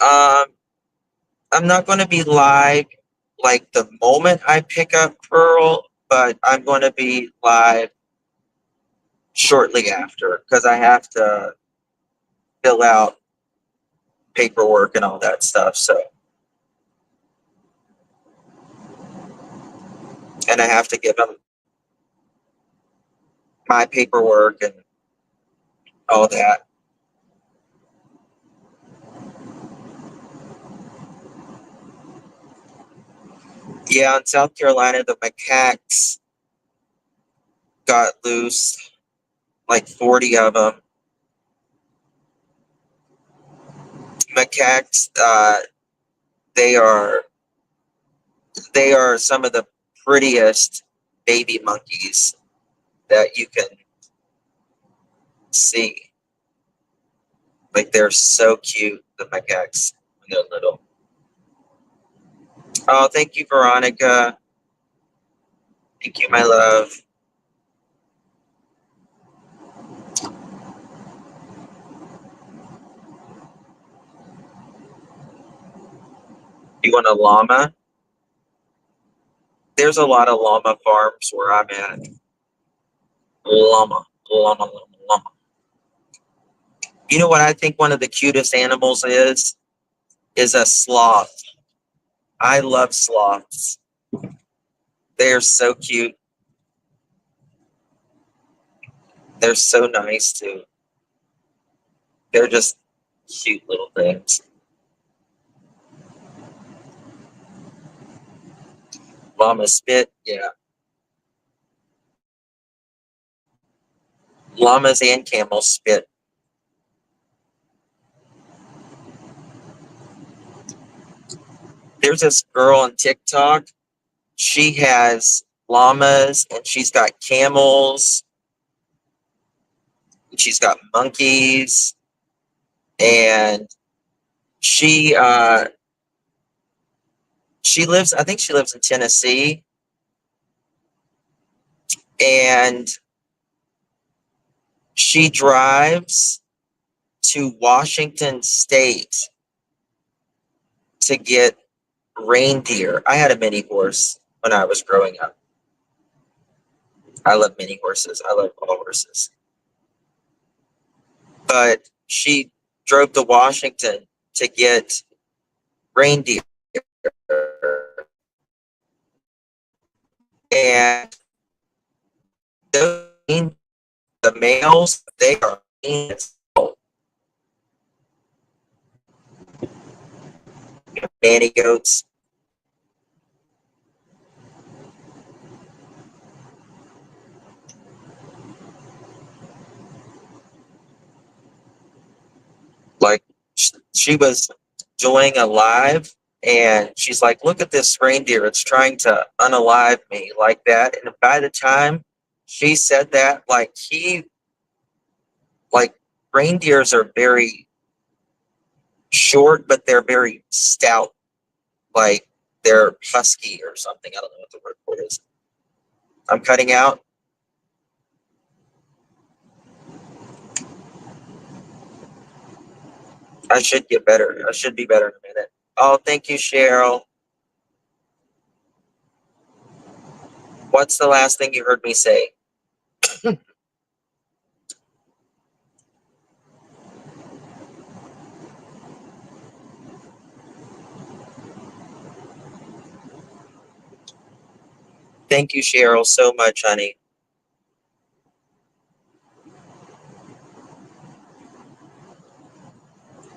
S1: Um, I'm not going to be live like the moment I pick up Pearl, but I'm going to be live shortly after because I have to fill out paperwork and all that stuff. So, and I have to give them my paperwork and all that. Yeah, in South Carolina, the macaques got loose, like 40 of them. Macaques, they are they are some of the prettiest baby monkeys that you can see. Like they're so cute, the macaques when they're little. Oh, thank you, Veronica. Thank you, my love. You want a llama? There's a lot of llama farms where I'm at. Llama, llama, llama, llama. You know what I think one of the cutest animals is? Is a sloth. I love sloths. They're so cute. They're so nice too. They're just cute little things. Llama spit, yeah. Llamas and camels spit. There's this girl on TikTok. She has llamas and she's got camels and she's got monkeys and she lives, I think she lives in Tennessee, and she drives to Washington State to get reindeer. I had a mini horse when I was growing up. I love mini horses. I love all horses. But she drove to Washington to get reindeer. And the males, they are mean as hell. Nanny goats. Like she was doing a live and she's like, look at this reindeer. It's trying to unalive me like that. And by the time she said that, like reindeers are very short, but they're very stout. Like they're husky or something. I don't know what the word for it is. I'm cutting out. I should get better. I should be better in a minute. Oh, thank you, Cheryl. What's the last thing you heard me say? Thank you, Cheryl, so much, honey.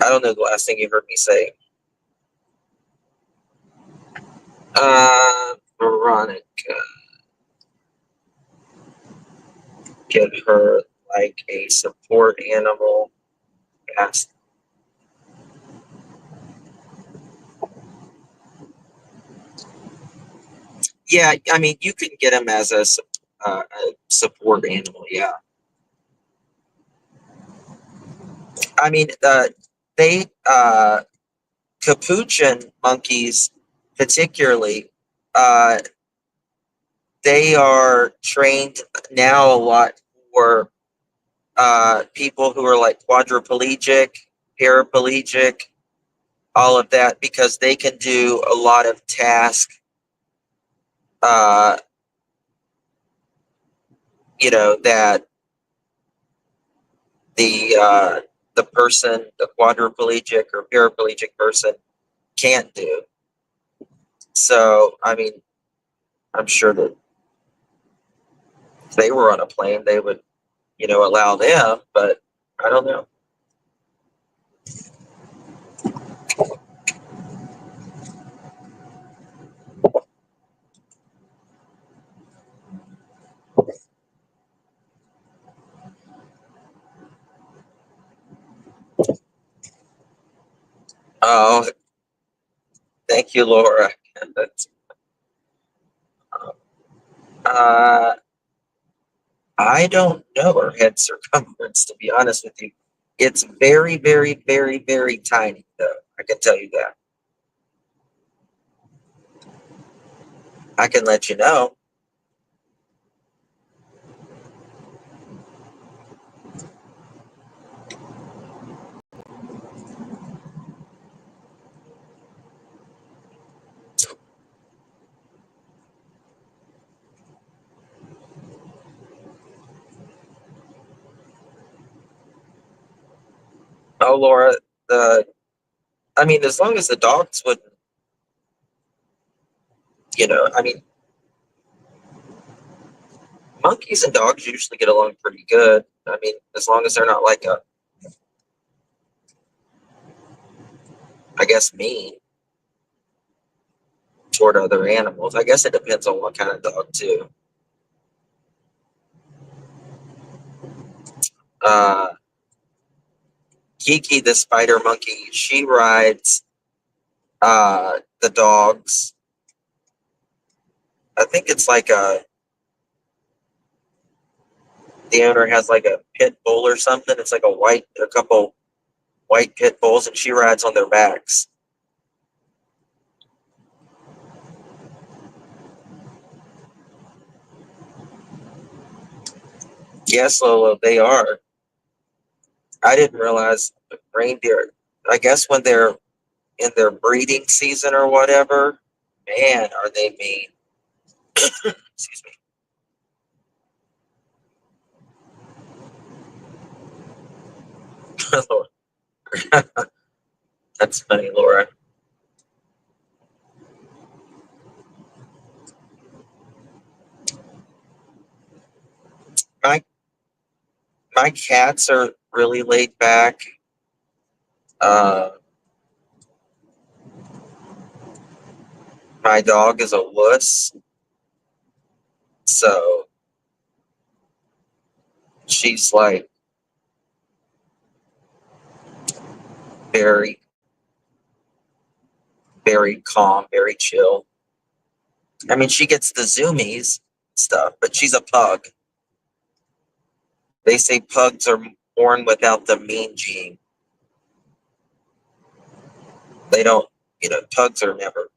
S1: I don't know the last thing you heard me say. Veronica, get her like a support animal. Yes. Yeah, I mean, you can get them as a support animal. Yeah. I mean, they capuchin monkeys, particularly, uh, they are trained now a lot for people who are like quadriplegic, paraplegic, all of that, because they can do a lot of tasks. Uh, that the person, the quadriplegic or paraplegic person, can't do. So, I mean, I'm sure that if they were on a plane, they would, allow them, but I don't know. Oh, thank you, Laura. That's, uh, I don't know her head circumference, to be honest with you. It's very, very, very, very tiny, though. I can tell you that. I can let you know. Oh, Laura, I mean, as long as the dogs wouldn't, I mean, monkeys and dogs usually get along pretty good. I mean, as long as they're not like I guess, mean toward other animals. I guess it depends on what kind of dog, too. Uh, Kiki, the spider monkey, she rides the dogs. I think it's like the owner has like a pit bull or something. It's like a couple white pit bulls, and she rides on their backs. Yes, Lolo, they are. I didn't realize reindeer. I guess when they're in their breeding season or whatever, man, are they mean. Excuse me. That's funny, Laura. My my cats are really laid back. Uh, my dog is a wuss, so she's like very, very calm, very chill. I mean, she gets the zoomies stuff, but she's a pug. They say pugs are born without the mean gene. They don't, pugs are never,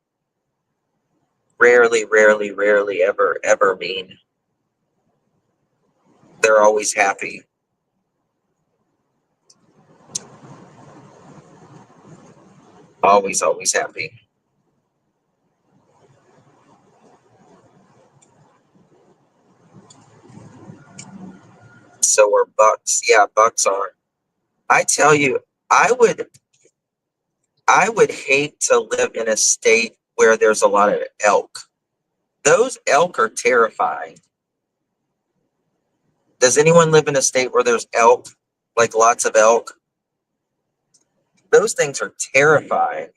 S1: rarely, rarely, rarely, ever, ever mean. They're always happy. Always, always happy. So are bucks. Yeah, bucks are. I tell you, I would I would hate to live in a state where there's a lot of elk. Those elk are terrifying. Does anyone live in a state where there's elk? Like lots of elk? those things are terrifying.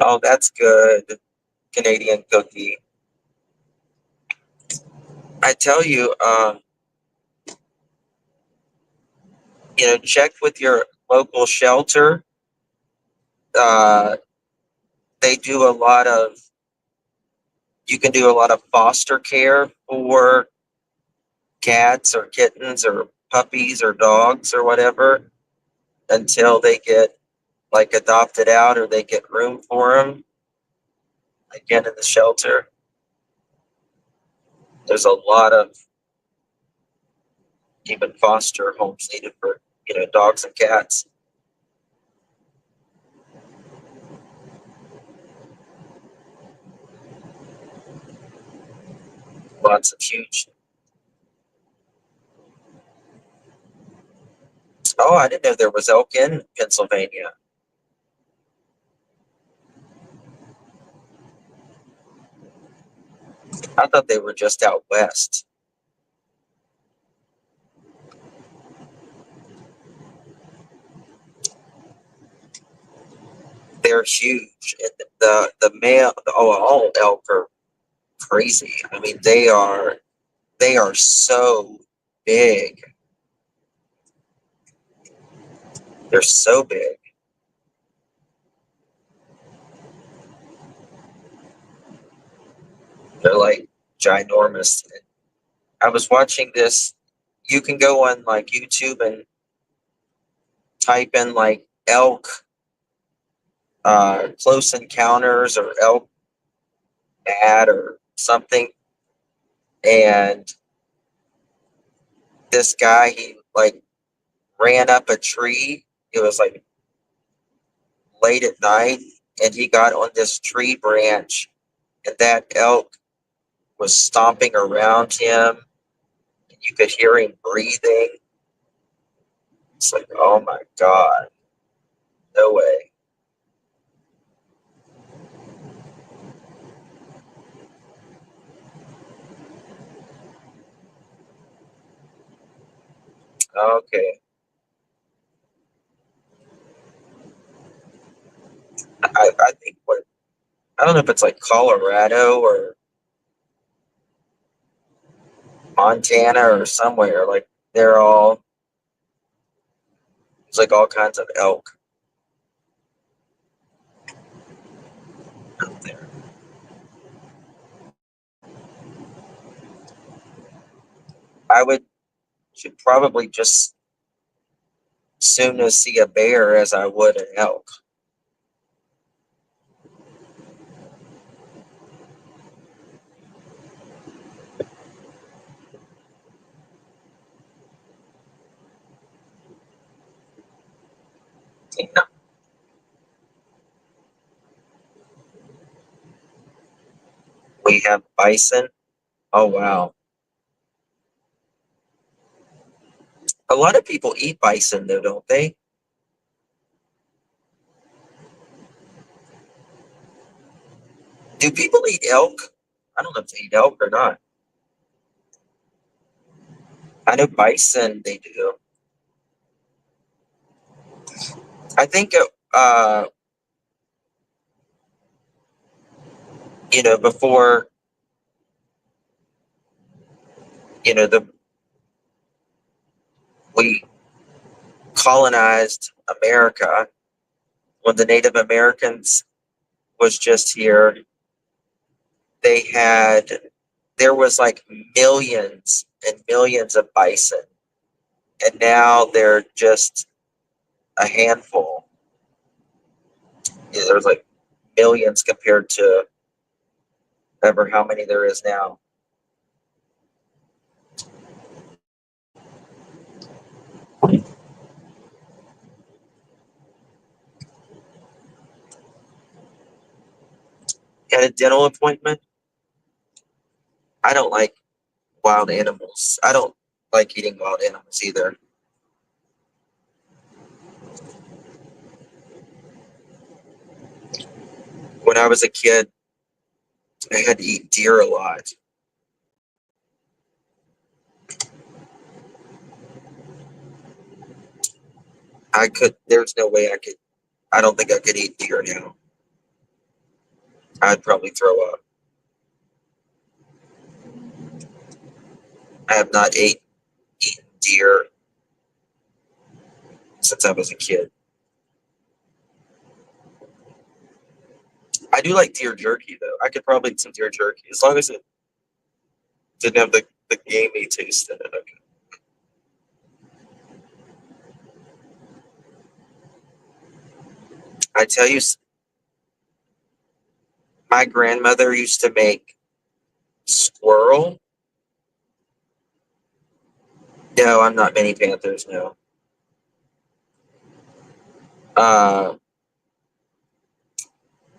S1: Oh, that's good. Canadian cookie. I tell you, check with your local shelter. Uh, they do a lot of, you can do a lot of foster care for cats or kittens or puppies or dogs or whatever until they get like adopted out or they get room for them again in the shelter. There's a lot of even foster homes needed for dogs and cats. Lots of huge. Oh, I didn't know there was elk in Pennsylvania. I thought they were just out west. They're huge. And the male, all elk are crazy. I mean, they are so big. They're so big. They're like ginormous. I was watching this. You can go on like YouTube and type in like elk close encounters or elk mad or something. And this guy, he like ran up a tree. It was like late at night, and he got on this tree branch, and that elk was stomping around him. And you could hear him breathing. It's like, oh my God, no way. Okay. I think I don't know if it's like Colorado or Montana or somewhere. Like they're all, it's like all kinds of elk out there. I should probably just soon as see a bear as I would an elk. Yeah. We have bison. Oh wow. A lot of people eat bison though, don't they? Do people eat elk? I don't know if they eat elk or not. I know bison they do. I think before the we colonized America, when the Native Americans was just here, they had there was like millions and millions of bison, and now they're just a handful. There's like millions compared to ever how many there is now. At a dental appointment, I don't like wild animals. I don't like eating wild animals either. When I was a kid, I had to eat deer a lot. There's no way I don't think I could eat deer now. I'd probably throw up. I have not eaten deer since I was a kid. I do like deer jerky though. I could probably eat some deer jerky as long as it didn't have the gamey taste in it. Okay. I tell you, my grandmother used to make squirrel. No, I'm not many Panthers. No. Uh,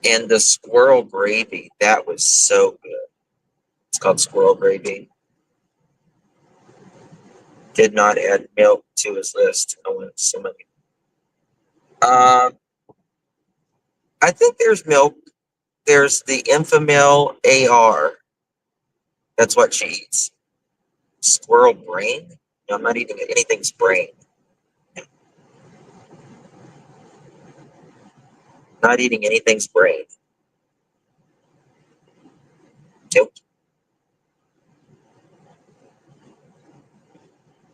S1: and the squirrel gravy, that was so good. It's called squirrel gravy. Did not add milk to his list. I wanted so many. I think there's milk. There's the Infamil AR. That's what she eats. Squirrel brain? No, I'm not eating anything's brain. Not eating anything's brain. Nope.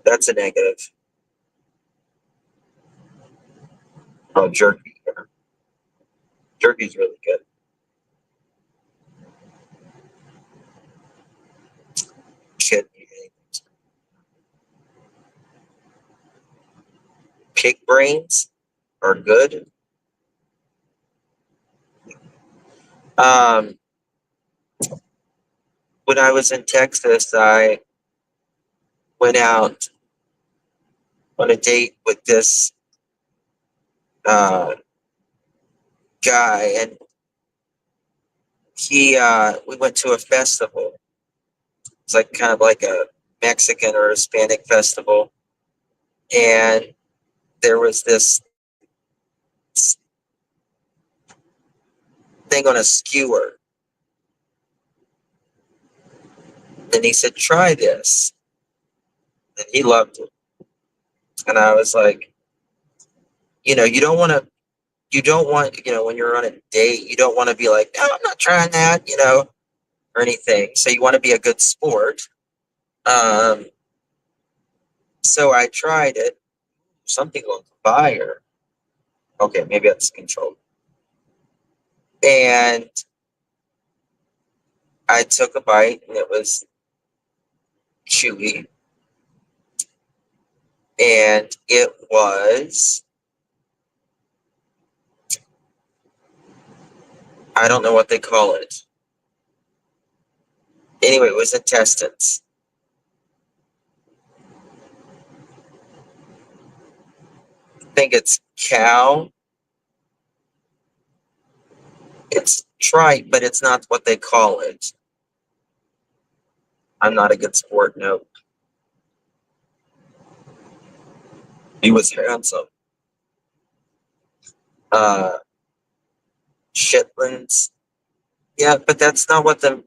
S1: That's a negative. Oh, jerky. Jerky's really good. Shouldn't eat anything. Pig brains are good. Um, when I was in Texas, I went out on a date with this guy, and we went to a festival. It's like kind of like a Mexican or Hispanic festival, and there was this thing on a skewer, and he said, "Try this," and he loved it. And I was like, you don't want, when you're on a date, you don't want to be like, no, I'm not trying that, or anything. So you want to be a good sport. Um, so I tried it. Something on fire. Okay, maybe that's controlled. And I took a bite, and it was chewy. And it was, I don't know what they call it. Anyway, it was intestines. I think it's cow. It's tripe, but it's not what they call it. I'm not a good sport, no. He was handsome. Uh, Chitlins. Yeah, but that's not what the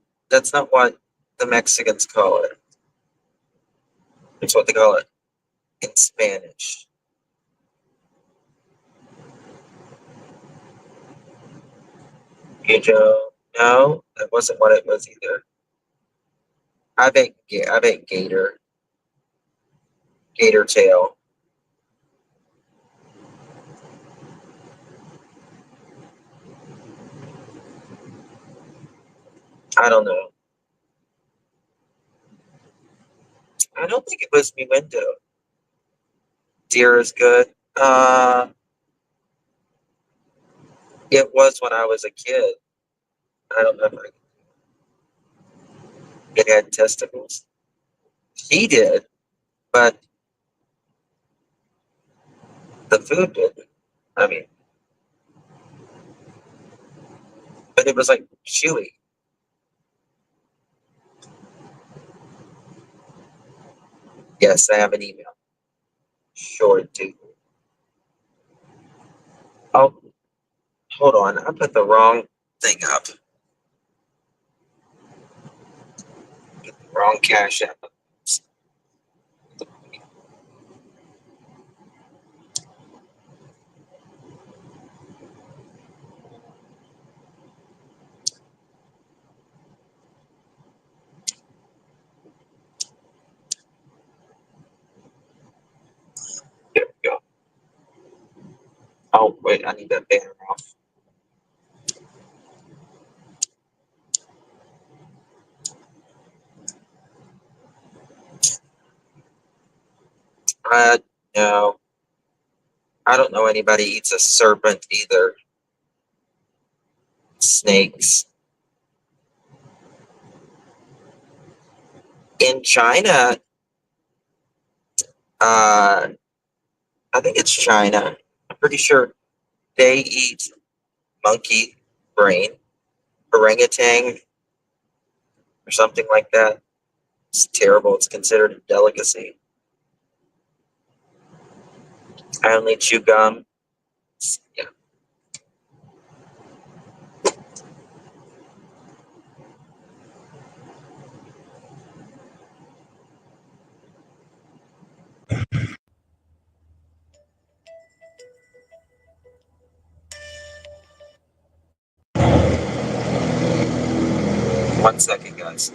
S1: Mexicans call it. It's what they call it in Spanish. You know, no, that wasn't what it was either. I ate gator tail. I don't know. I don't think it was mi window. Deer is good. It was when I was a kid. I don't know if it had testicles. He did, but the food didn't. I mean, but it was like chewy. Yes, I have an email. Sure do. Oh, hold on. I put the wrong thing up. Wrong cash app. Wait, I need that banner off. No. I don't know anybody eats a serpent either. Snakes. In China, I think it's China. I'm pretty sure they eat monkey brain, orangutan, or something like that. It's terrible. It's considered a delicacy. I only chew gum. Yeah. One second, guys.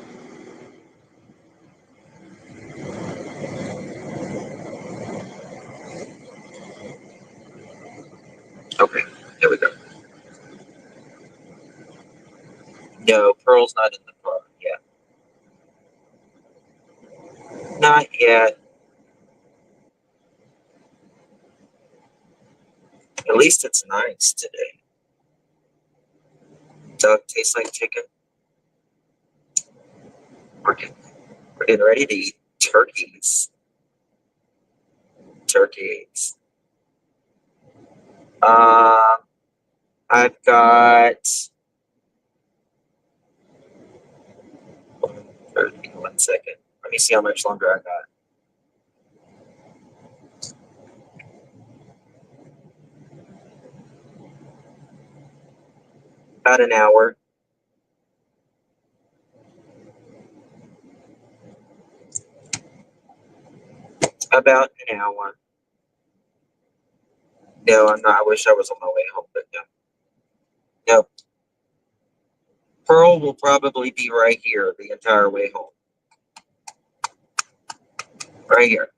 S1: Okay, here we go. No, Pearl's not in the car yet. Not yet. At least it's nice today. Duck tastes like chicken. We're getting ready to eat turkeys. Turkeys. I've got 1 second. Let me see how much longer I got. About an hour. About an hour. No, I'm not. I wish I was on my way home, but no. No. Pearl will probably be right here the entire way home. Right here.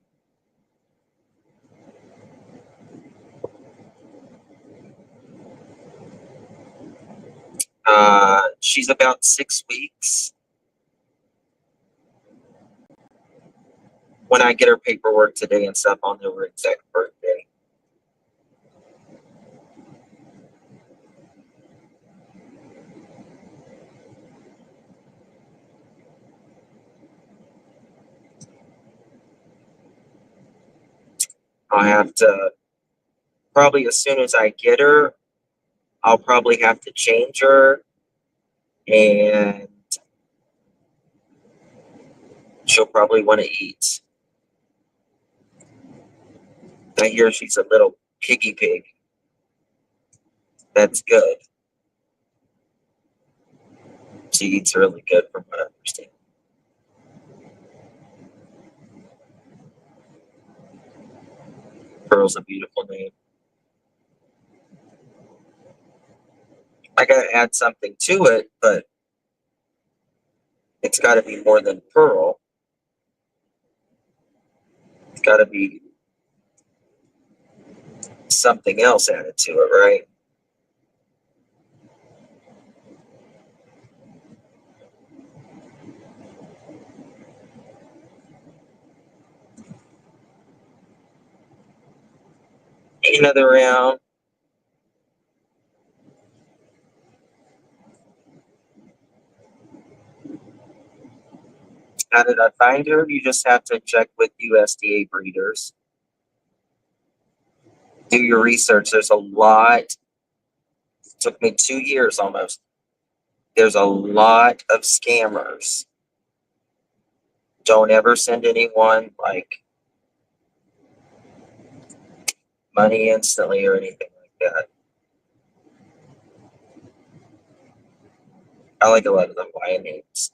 S1: She's about 6 weeks. When I get her paperwork today and stuff, I'll know her exact birthday. I'll have to, probably as soon as I get her, I'll probably have to change her, and she'll probably want to eat. I hear she's a little piggy pig. That's good. She eats really good from what I understand. Pearl's a beautiful name. I gotta add something to it, but it's gotta be more than Pearl. It's gotta be something else added to it, right? Another round. How did I find her? You just have to check with USDA breeders. Do your research. There's a lot. It took me 2 years almost. There's a lot of scammers. Don't ever send anyone like money instantly or anything like that. I like a lot of the Hawaiian names.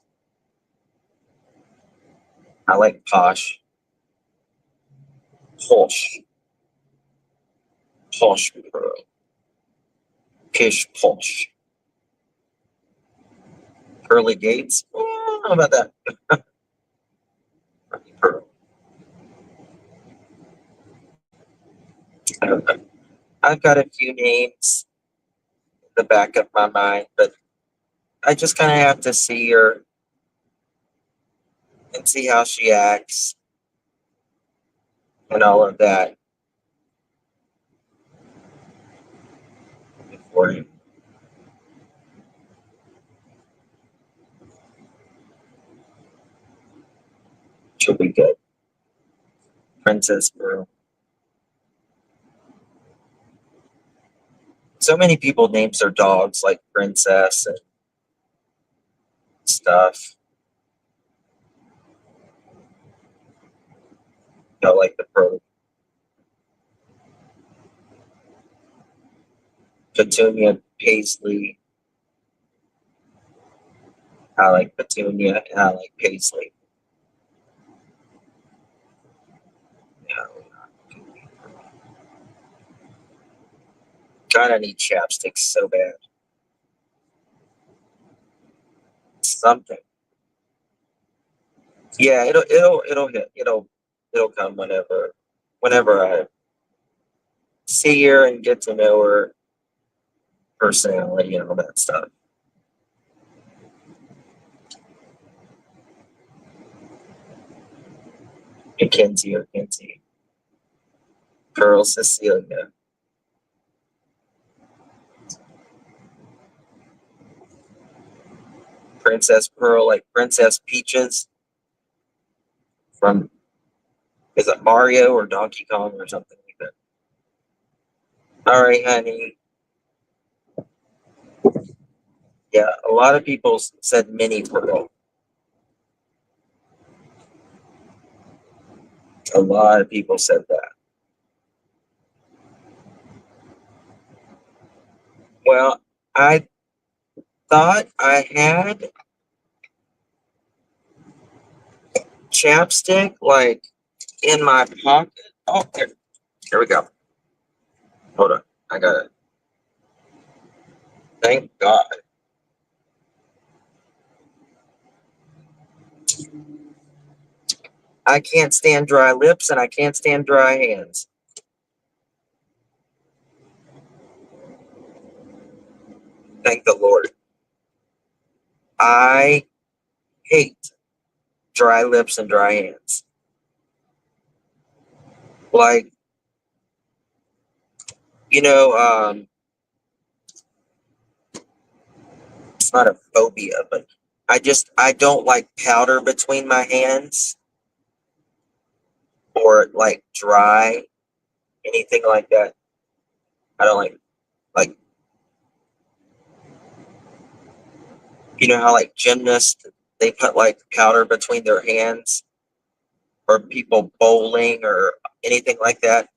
S1: I like Posh. Posh. Posh Pearl. Pish Posh. Pearly Gates. How about that? Pearl. I don't know. I've got a few names in the back of my mind, but I just kind of have to see her and see how she acts and all of that before she'll be good. Princess Pearl. So many people names their dogs like Princess and stuff. Like the Pearl. Petunia Paisley. I like Petunia and I like Paisley. God, I need chapstick so bad. Something. Yeah, it'll come whenever I see her and get to know her personality and all that stuff. Mackenzie or Kenzie. Pearl Cecilia. Princess Pearl, like Princess Peaches from, is it Mario or Donkey Kong or something like that? All right, honey. Yeah, a lot of people said Mini Pearl. A lot of people said that. Well, I thought I had chapstick like in my pocket. Oh, here we go. Hold on. I got it. Thank God. I can't stand dry lips and I can't stand dry hands. Thank the Lord. I hate dry lips and dry hands. Like, you know, it's not a phobia, but I don't like powder between my hands or like dry, anything like that. I don't like, you know how like gymnasts, they put like powder between their hands, or people bowling or anything like that.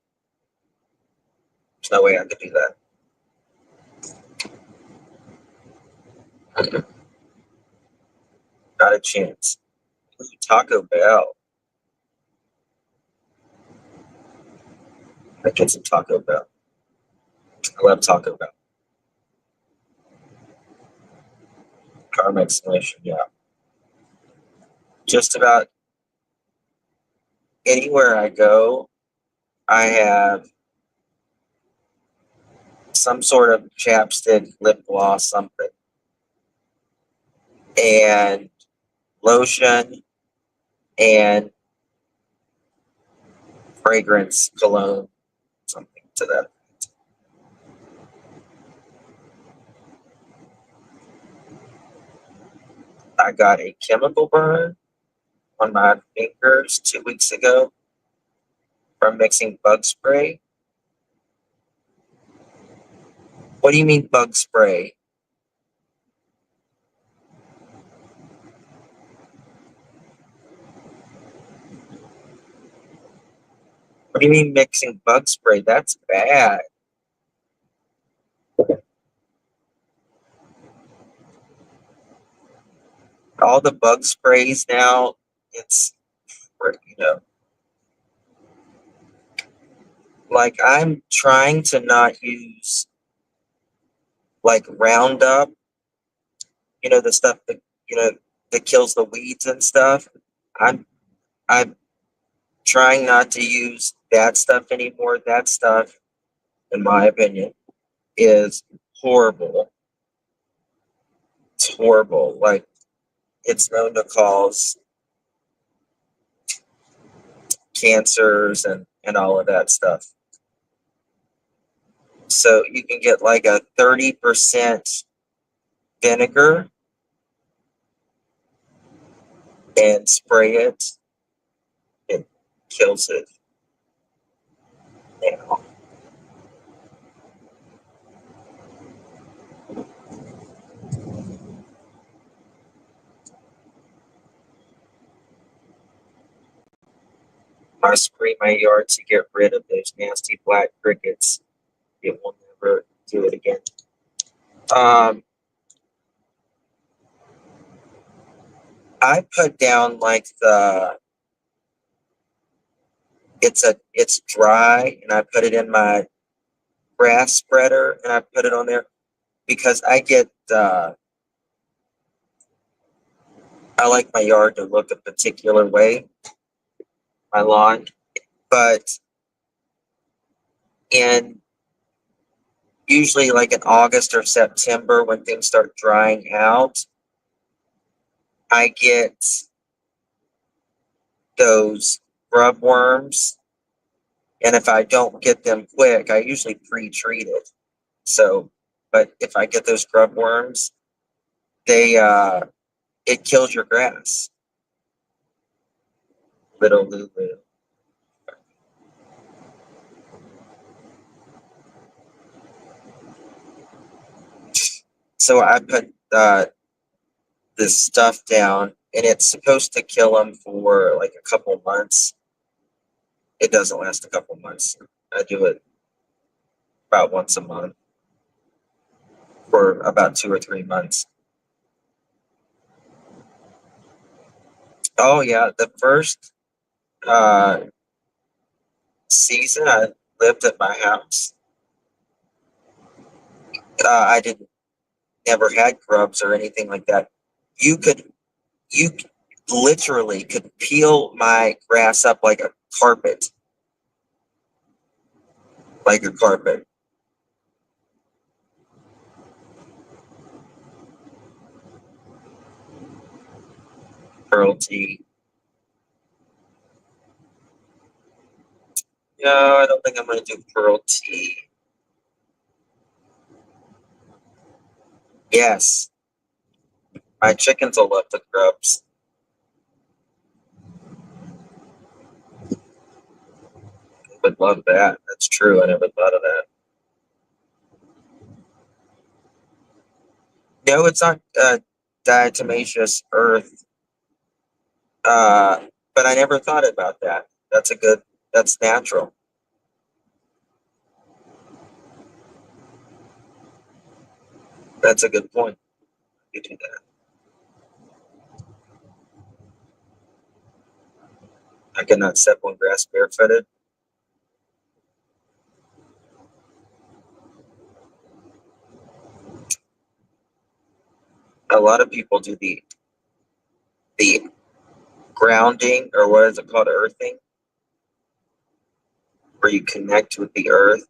S1: There's no way I could do that. Not a chance. Taco Bell. I get some Taco Bell. I love Taco Bell. Karma explanation, yeah. Just about anywhere I go, I have some sort of chapstick, lip gloss, something, and lotion and fragrance, cologne, something to that. I got a chemical burn on my fingers 2 weeks ago from mixing bug spray. What do you mean bug spray? What do you mean mixing bug spray? That's bad. All the bug sprays now, it's, you know, like I'm trying to not use like Roundup, the stuff that, that kills the weeds and stuff. I'm I'm trying not to use that stuff anymore. That stuff in my opinion, is horrible. It's horrible. Like, it's known to cause cancers and all of that stuff. So you can get like a 30% vinegar and spray it. It kills it now. I spray my yard to get rid of those nasty black crickets. It will never do it again. I put down like it's dry, and I put it in my grass spreader, and I put it on there because I like my yard to look a particular way, my lawn, but in usually like in August or September when things start drying out, I get those grub worms, and if I don't get them quick, I usually pre-treat it. So, but if I get those grub worms, they it kills your grass. Little Lulu. So I put this stuff down, and it's supposed to kill them for like a couple months. It doesn't last a couple months. I do it about once a month for about 2 or 3 months. Oh yeah, the first uh, season I lived at my house, I didn't never had grubs or anything like that. You could you literally could peel my grass up like a carpet, like a carpet. Pearl tea. No, I don't think I'm gonna do pearl tea. Yes, my chickens will love the grubs. Would love that. That's true. I never thought of that. No, it's not diatomaceous earth. Uh, but I never thought about that. That's a good. That's natural. That's a good point. You do that. I cannot step on grass barefooted. A lot of people do the grounding, or what is it called, earthing, where you connect with the earth.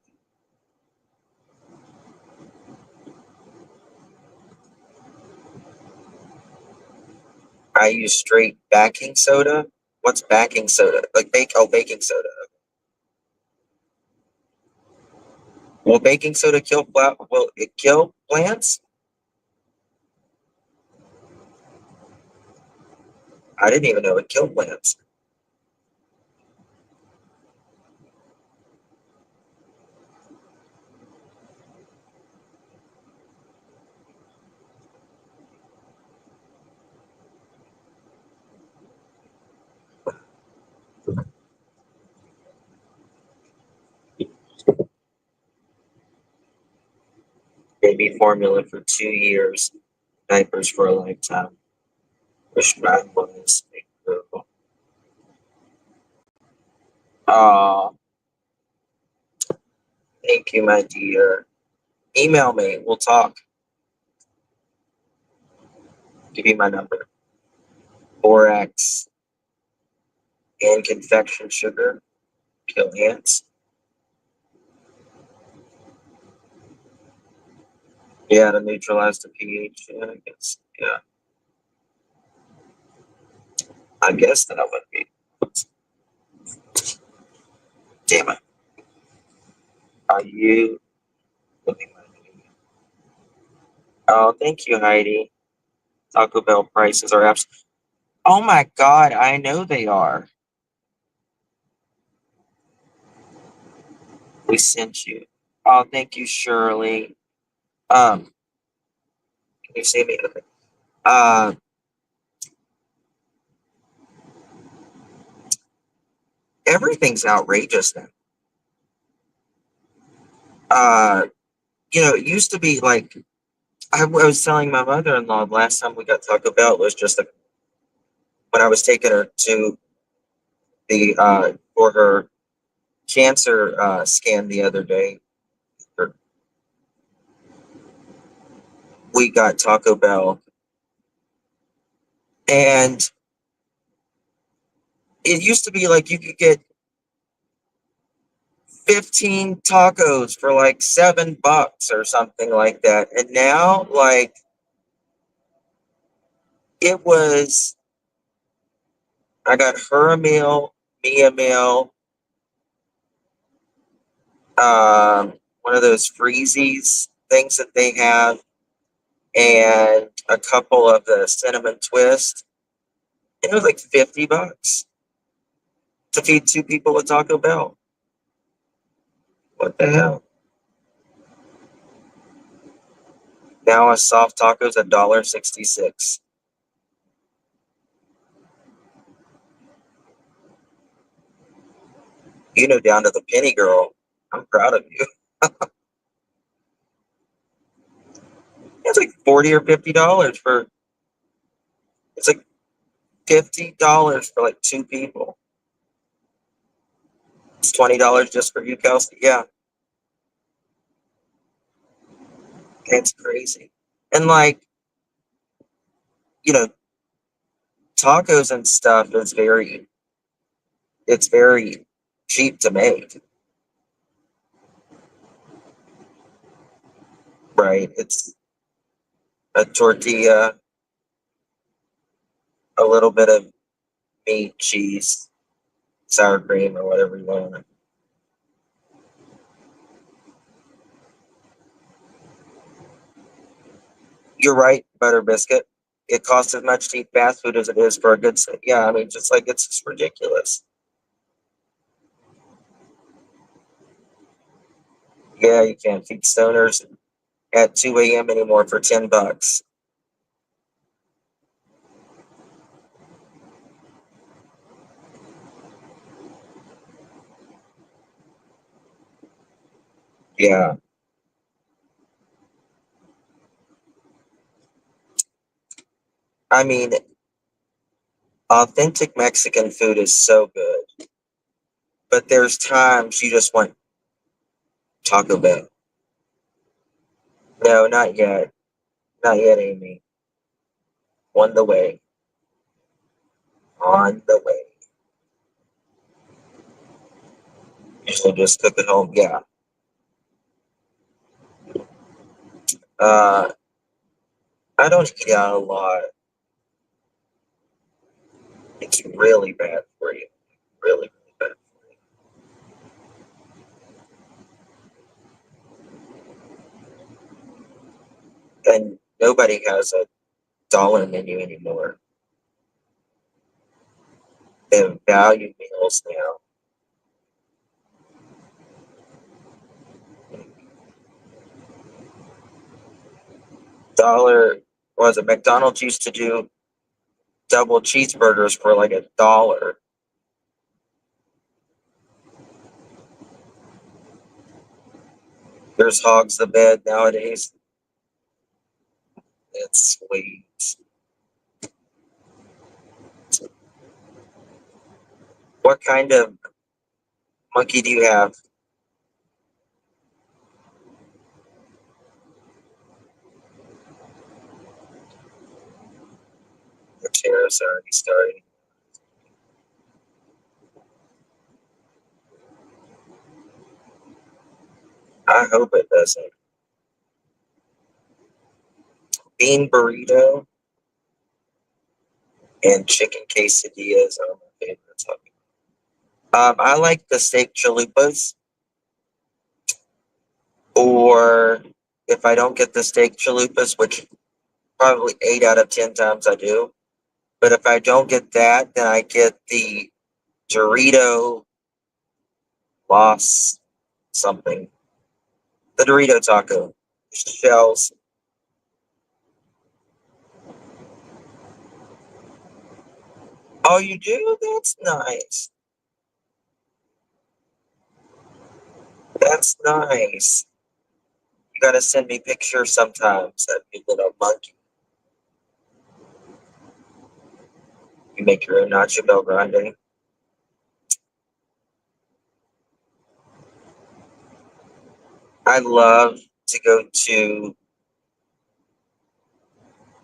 S1: I use straight baking soda. What's baking soda? Like baking soda. Will baking soda kill will it kill plants? I didn't even know it killed plants. Baby formula for 2 years, diapers for a lifetime. Wish mine was incredible. Oh, thank you, my dear. Email me. We'll talk. Give you my number. Borax and confection sugar kill ants. Yeah, to neutralize the pH. Yeah, I guess. Yeah, I guess that would be. Damn it. Are you looking at me? Oh, thank you, Heidi. Taco Bell prices are abs. Oh my God, I know they are. We sent you. Oh, thank you, Shirley. Can you see me? Okay. Uh, Everything's outrageous now. It used to be like I was telling my mother-in-law last time we got Taco Bell was just when I was taking her to the for her cancer scan the other day. We got Taco Bell, and it used to be like you could get 15 tacos for like $7 or something like that, and now like it was. I got her a meal, me a meal, one of those freezies things that they have, and a couple of the cinnamon twist. And it was like $50 to feed two people at Taco Bell. What the hell? Now a soft taco's $1.66. You know, down to the penny, girl. I'm proud of you. It's like $40 or $50 for. It's like $50 for like two people. It's $20 just for you, Kelsey. Yeah, it's crazy. And like you know, tacos and stuff is very cheap to make, right? It's a tortilla, a little bit of meat, cheese, sour cream, or whatever you want. You're right, butter biscuit. It costs as much to eat fast food as it is for a good steak. Yeah, I mean, just like it's just ridiculous. Yeah, you can't feed stoners at 2 a.m. anymore for $10. Yeah, I mean, authentic Mexican food is so good, but there's times you just want Taco Bell. No, not yet. Not yet, Amy. On the way. On the way. Usually just cook at home. Yeah. Uh, I don't eat out a lot. It's really bad for you. Really, really bad. And nobody has a dollar menu anymore. They have value meals now. Dollar was it? McDonald's used to do double cheeseburgers for like $1. There's hogs the bed nowadays. It's sweet. What kind of monkey do you have? The tariffs are already starting. I hope it doesn't. bean burrito and chicken quesadillas are my favorites. I like the steak chalupas, or if I don't get the steak chalupas, which probably 8 out of 10 times I do, but if I don't get that, then I get the Dorito Los something. The Dorito taco shells. Oh, you do? That's nice. That's nice. You gotta send me pictures sometimes of your little monkey. You make your own nacho bel grande. I love to go to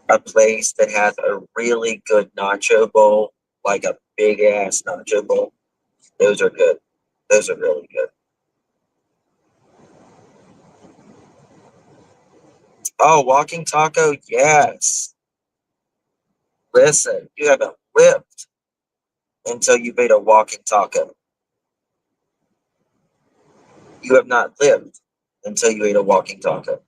S1: a place that has a really good nacho bowl, like a big ass nacho bowl. Those are good. Those are really good. Oh, walking taco, yes. Listen, you haven't lived until you've ate a walking taco. You have not lived until you ate a walking taco.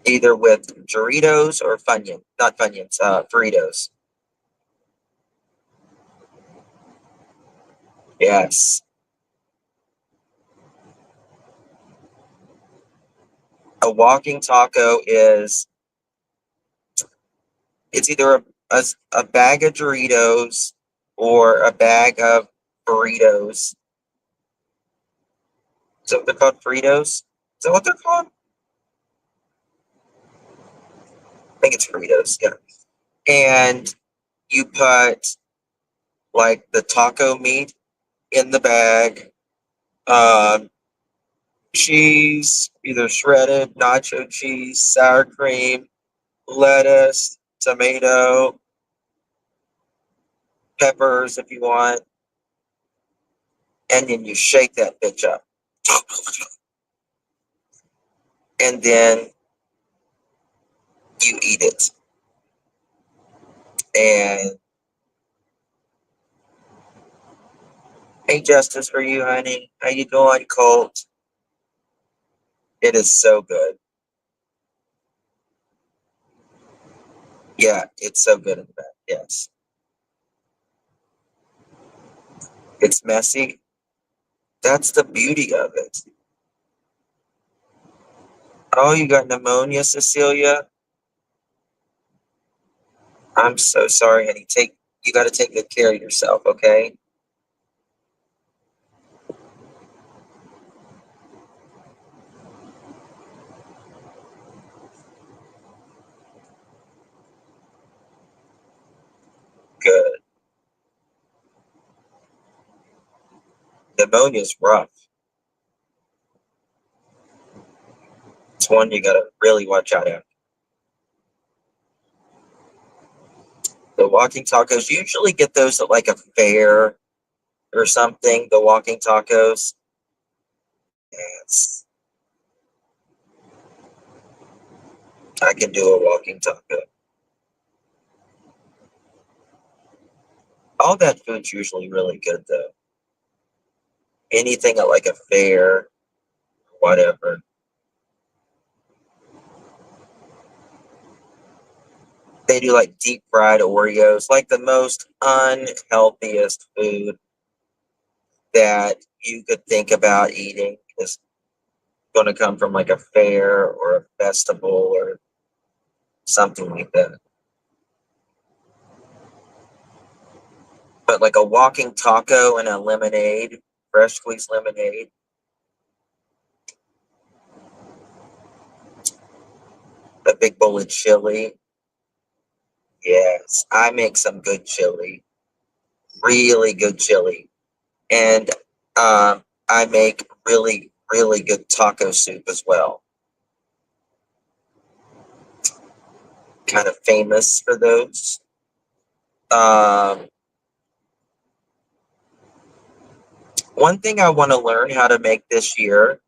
S1: Either with Doritos or Funyuns, not Funyuns, Fritos. Yes. A walking taco is, it's either a bag of Doritos or a bag of burritos. Is that what they're called? Fritos? Is that what they're called? I think it's Fritos, yeah. And you put like the taco meat in the bag, um, cheese, either shredded, nacho cheese, sour cream, lettuce, tomato, peppers if you want, and then you shake that bitch up. And then you eat it. And hey, justice for you, honey. How you doing, Colt? It is so good. Yeah, it's so good in the back. Yes. It's messy. That's the beauty of it. Oh, you got pneumonia, Cecilia? I'm so sorry, honey. You gotta take good care of yourself, okay? Good. Pneumonia's rough. It's one you gotta really watch out after. The walking tacos, you usually get those at like a fair or something, the walking tacos. Yes. I can do a walking taco. All that food's usually really good though. Anything at like a fair, whatever. They do like deep fried Oreos, like the most unhealthiest food that you could think about eating is going to come from like a fair or a festival or something like that. But like a walking taco and a lemonade, fresh squeezed lemonade, a big bowl of chili. Yes, I make some good chili, really good chili. And I make really, really good taco soup as well. Kind of famous for those. Um, One thing I want to learn how to make this year,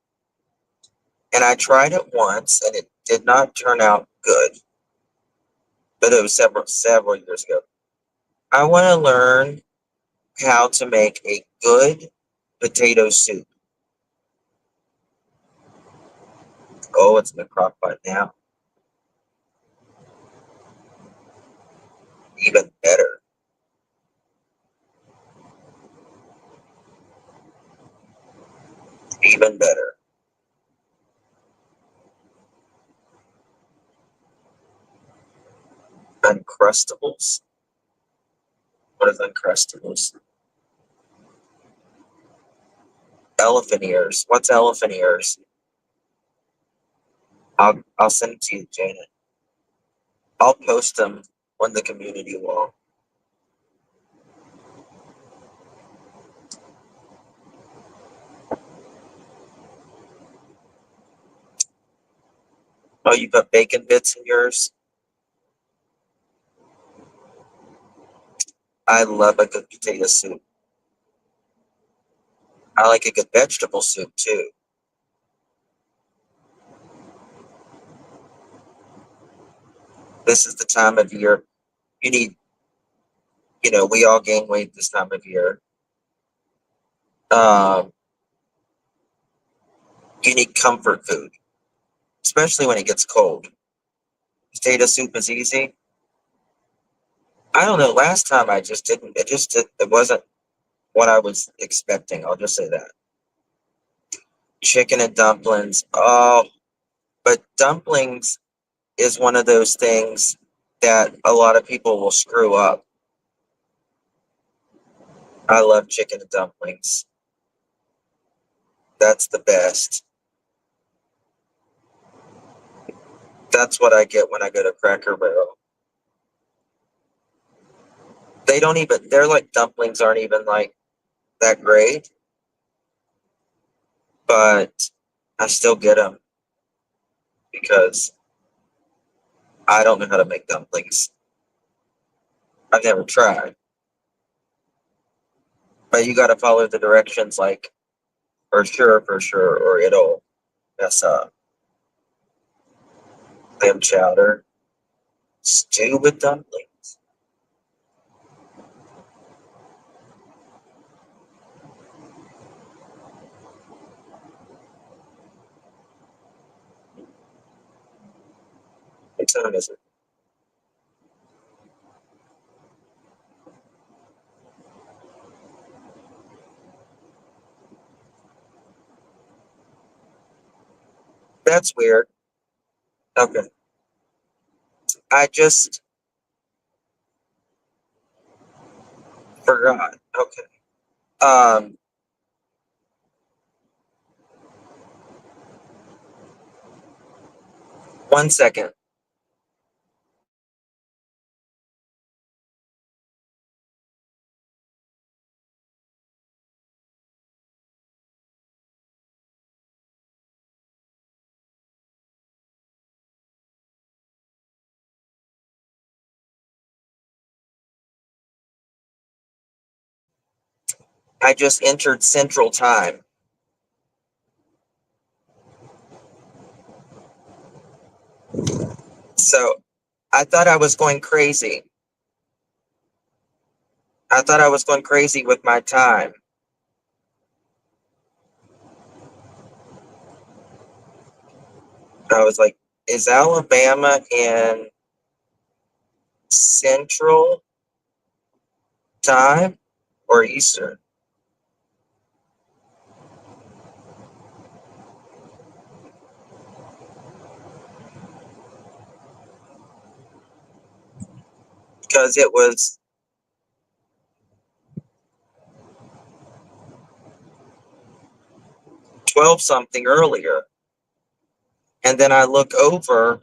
S1: and I tried it once and it did not turn out good, but it was several years ago. I want to learn how to make a good potato soup. Oh, it's in the crock pot now. Even better. Even better. Uncrustables. What is Uncrustables? Elephant ears. What's elephant ears? I'll send it to you, Janet. I'll post them on the community wall. Oh, you put bacon bits in yours? I love a good potato soup. I like a good vegetable soup too. This is the time of year you need, we all gain weight this time of year. Um, you need comfort food, especially when it gets cold. Potato soup is easy. I don't know. Last time I just didn't. It wasn't what I was expecting. I'll just say that. Chicken and dumplings. Oh, but dumplings is one of those things that a lot of people will screw up. I love chicken and dumplings. That's the best. That's what I get when I go to Cracker Barrel. They're like dumplings aren't even like that great, but I still get them because I don't know how to make dumplings. I've never tried, but you got to follow the directions, like for sure, or it'll mess up. Clam chowder, stew with dumplings. What time is it? That's weird. Okay, I just forgot. Okay. Um, 1 second. I just entered Central Time. So I thought I was going crazy. I thought I was going crazy with my time. I was like, is Alabama in Central Time or Eastern? Because it was 12 something earlier. And then I look over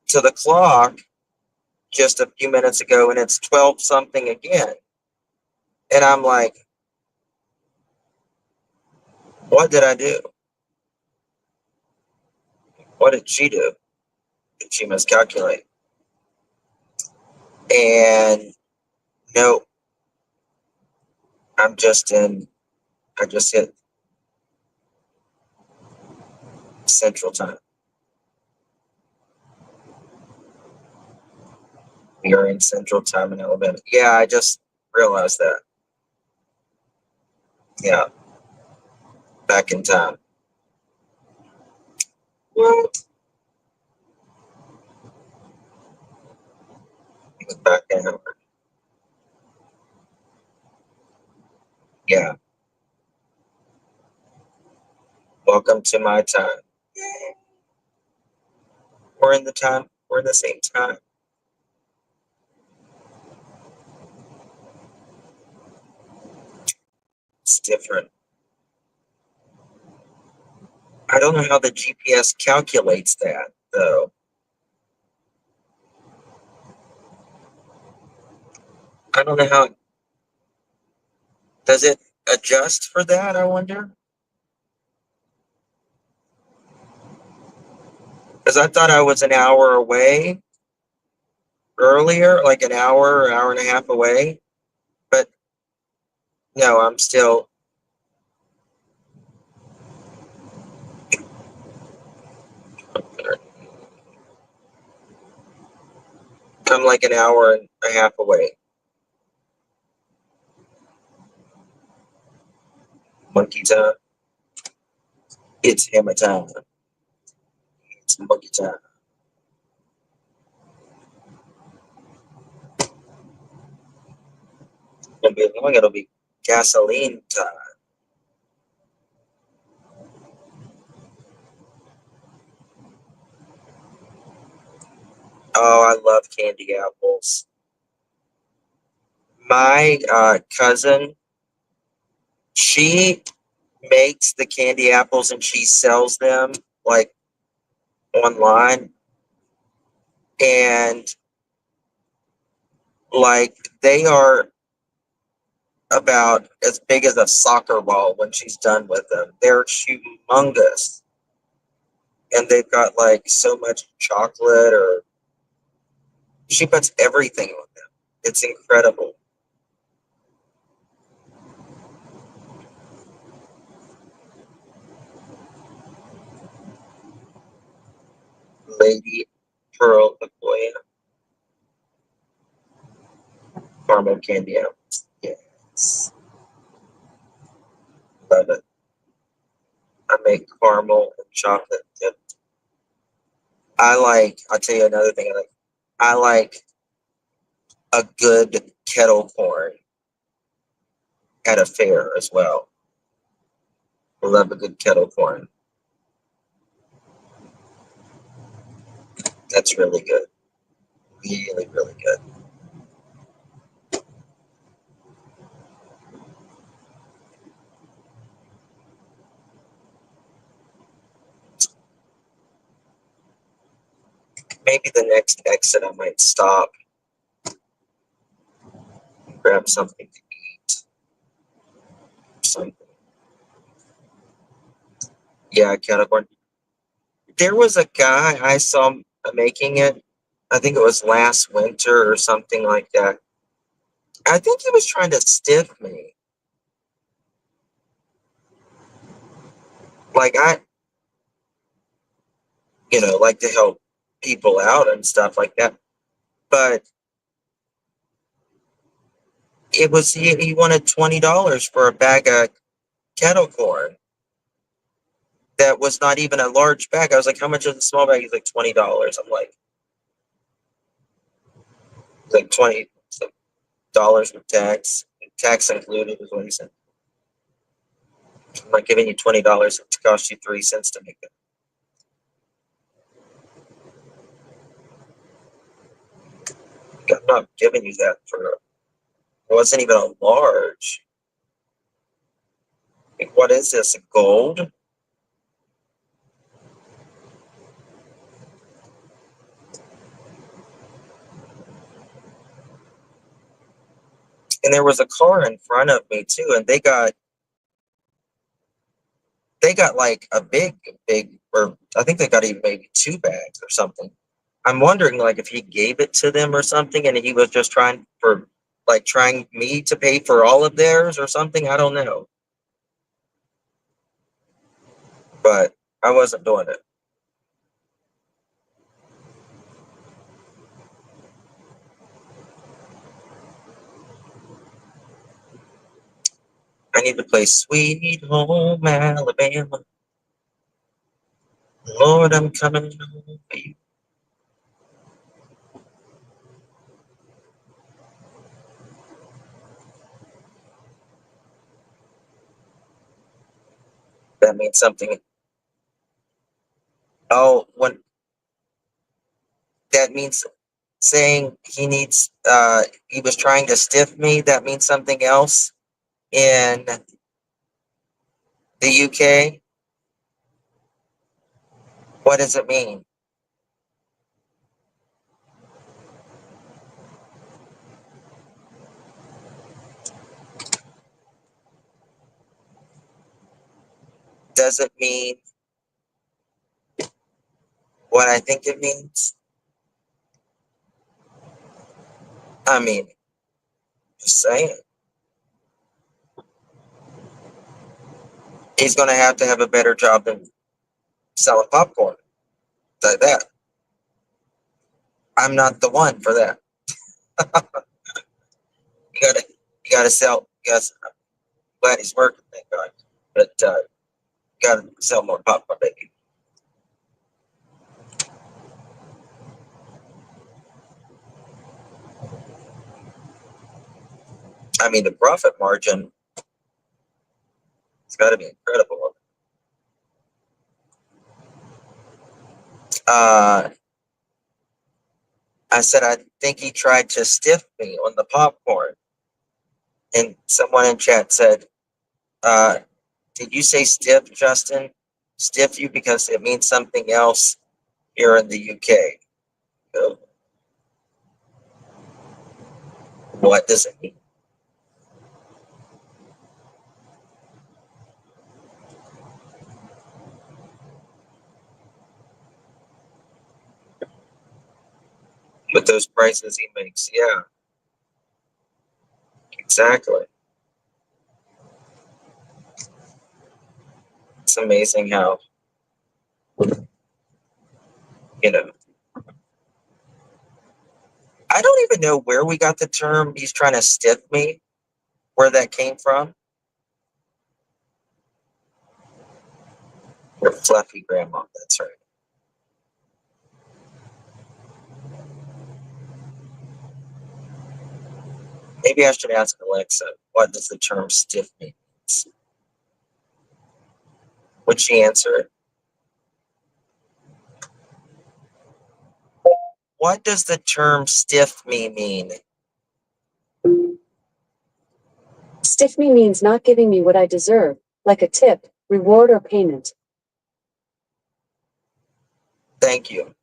S1: to the clock just a few minutes ago and it's 12 something again. And I'm like, what did I do? What did she do? Did she miscalculate? And no, I just hit Central Time. You're in Central Time in Alabama. Yeah, I just realized that. Yeah, back in time. What? Back in time. Yeah. Welcome to my time. We're in the time. We're in the same time. It's different. I don't know how the GPS calculates that, though. I don't know how. Does it adjust for that, I wonder? Because I thought I was an hour away earlier, like an hour and a half away. But no, I'm still. I'm like an hour and a half away. Monkey time. It's hammer time. It's monkey time. It'll be long. It'll be gasoline time. Oh, I love candy apples. My cousin, she makes the candy apples and she sells them like online, and like they are about as big as a soccer ball when she's done with them. They're humongous, and they've got like so much chocolate, or she puts everything on them. It's incredible. Lady Pearl Agoya caramel candy apples. Yes, love it. I make caramel and chocolate dip. I'll tell you another thing I like a good kettle corn at a fair as well. I love a good kettle corn. That's really good. Really, really good. Maybe the next exit I might stop and grab something to eat. Something. Yeah, kettle corn. There was a guy I saw making it. I think it was last winter or something like that. I think he was trying to stiff me. Like like to help people out and stuff like that. But he wanted $20 for a bag of kettle corn that was not even a large bag. I was like, how much is a small bag? He's like $20. I'm like, it's like $20 with tax included is what he said. I'm not giving you $20 to cost you 3 cents to make it. I'm not giving you that for. It wasn't even a large. Like, what is this? Gold? And there was a car in front of me too, and they got like a big, or I think they got even maybe 2 bags or something. I'm wondering like if he gave it to them or something, and he was just trying me to pay for all of theirs or something. I don't know, but I wasn't doing it. I need to play Sweet Home Alabama. Lord, I'm coming home for you. That means something. Oh, when that means saying he was trying to stiff me, that means something else in the UK. What does it mean? Does it mean what I think it means? I mean, just saying. He's going to have a better job than selling popcorn. Like that. I'm not the one for that. You gotta sell. Yes, I'm glad he's working, thank God. But gotta sell more popcorn, baby. I mean, the profit margin, it's got to be incredible. I said, I think he tried to stiff me on the popcorn. And someone in chat said, did you say stiff, Justin? Stiff you because it means something else here in the UK. So, what does it mean? With those prices he makes, yeah, exactly. It's amazing how, you know, I don't even know where we got the term he's trying to stiff me, where that came from. Your fluffy grandma, that's right. Maybe I should ask Alexa, what does the term stiff me mean? Would she answer it? What does the term stiff me mean?
S2: Stiff me means not giving me what I deserve, like a tip, reward, or payment.
S1: Thank you.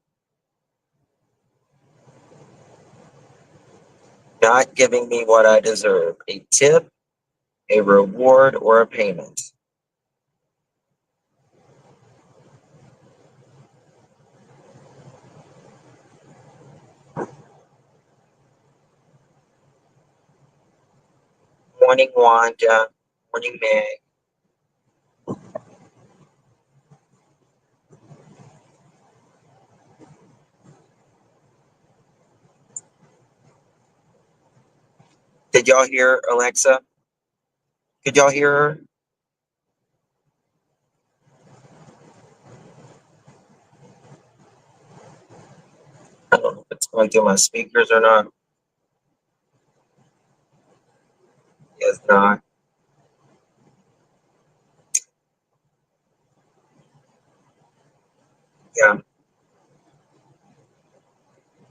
S1: Not giving me what I deserve. A tip, a reward, or a payment. Morning, Wanda. Morning, Meg. Did y'all hear Alexa? Could y'all hear her? I don't know if it's going through my speakers or not. It's not. Yeah.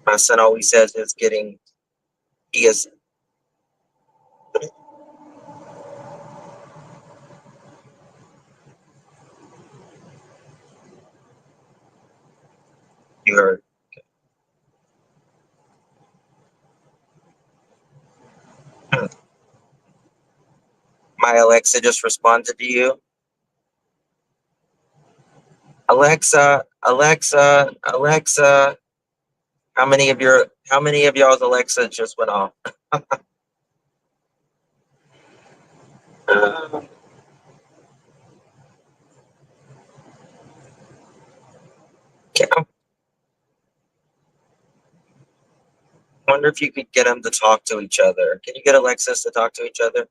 S1: My son always says it's getting, he is, you heard. My Alexa just responded to you. Alexa, Alexa, Alexa. How many of y'all's Alexa just went off? I wonder if you could get them to talk to each other. Can you get Alexas to talk to each other?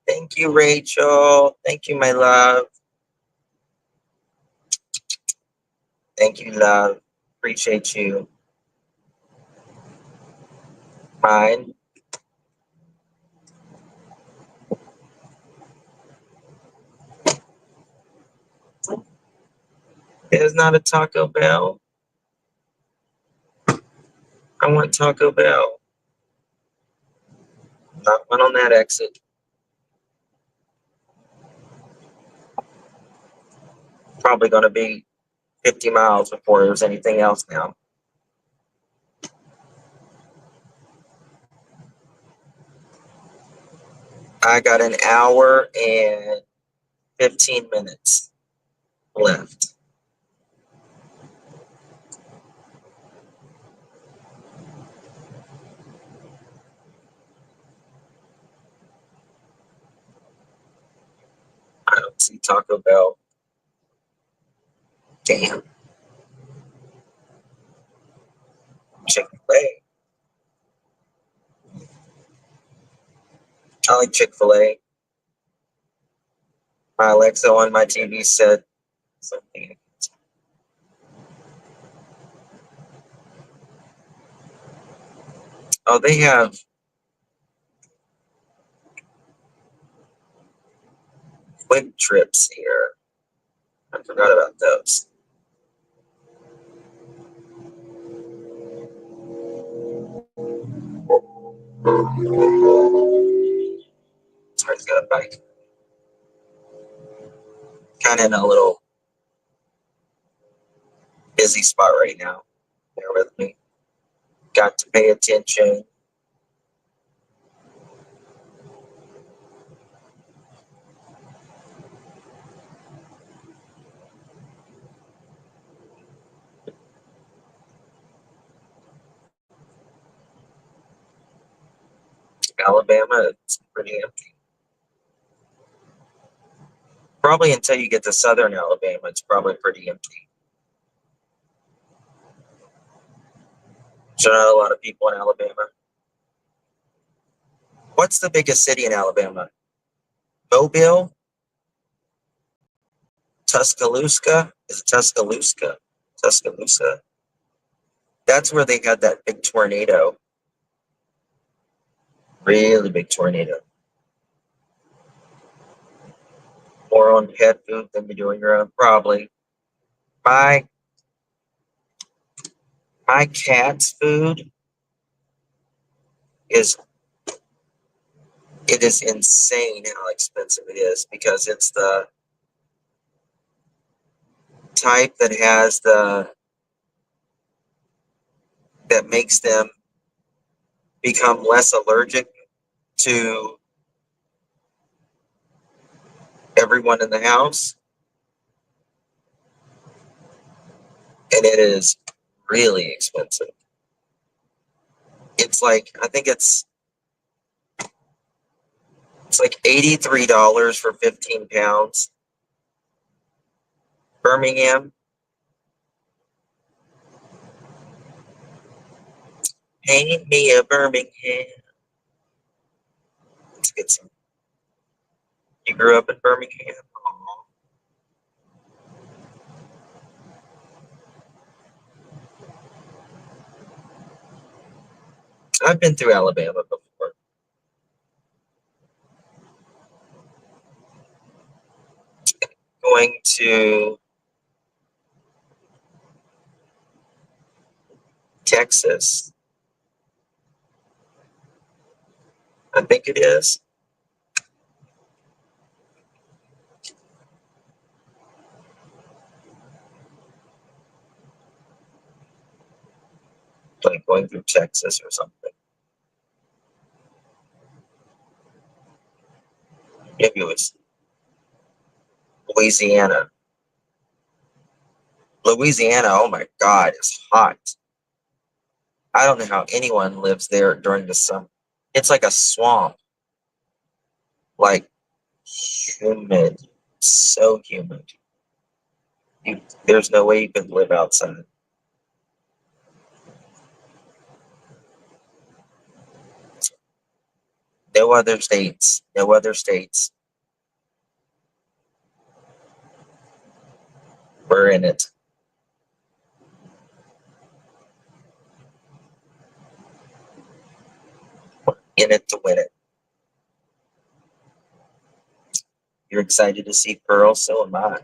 S1: Thank you, Rachel. Thank you, my love. Thank you, love. Appreciate you. Mine. There's not a Taco Bell. I want Taco Bell. Not one on that exit. Probably going to be 50 miles before there's anything else now. I got an hour and 15 minutes left. I don't see Taco Bell. Damn. Chick-fil-A. I like Chick-fil-A. My Alexa on my TV said something. Oh, they have quick trips here. I forgot about those. Sorry, it's got a bike. Kind of in a little busy spot right now. Bear with me. Got to pay attention. Alabama, it's pretty empty. Probably until you get to southern Alabama, it's probably pretty empty. So not a lot of people in Alabama. What's the biggest city in Alabama? Mobile? Tuscaloosa? Is it Tuscaloosa? Tuscaloosa. That's where they had that big tornado. Really big tornado. More on pet food than you're doing your own, probably. My cat's food is insane how expensive it is because it's the type that has that makes them become less allergic to everyone in the house, and it is really expensive. It's like I think it's like $83 for 15 pounds. Birmingham. Paint me a Birmingham. Let's get some. You grew up in Birmingham? Aw. I've been through Alabama before. Going to Texas. I think it is. Like going through Texas or something. Maybe it was Louisiana. Louisiana, oh my God, is hot. I don't know how anyone lives there during the summer. It's like a swamp. Like humid. So humid. There's no way you could live outside. No other states. No other states. We're in it. We're in it to win it. You're excited to see Pearl, so am I.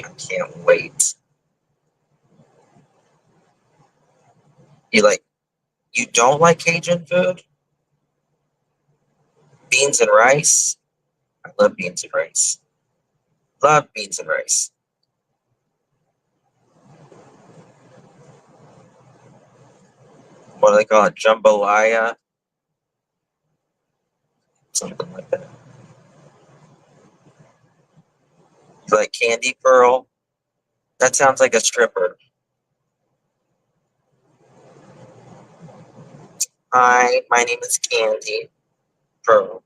S1: I can't wait. You don't like Cajun food? Beans and rice? I love beans and rice. Love beans and rice. What do they call it? Jambalaya? Something like that. You like Candy Pearl? That sounds like a stripper. Hi, my name is Candy Pearl.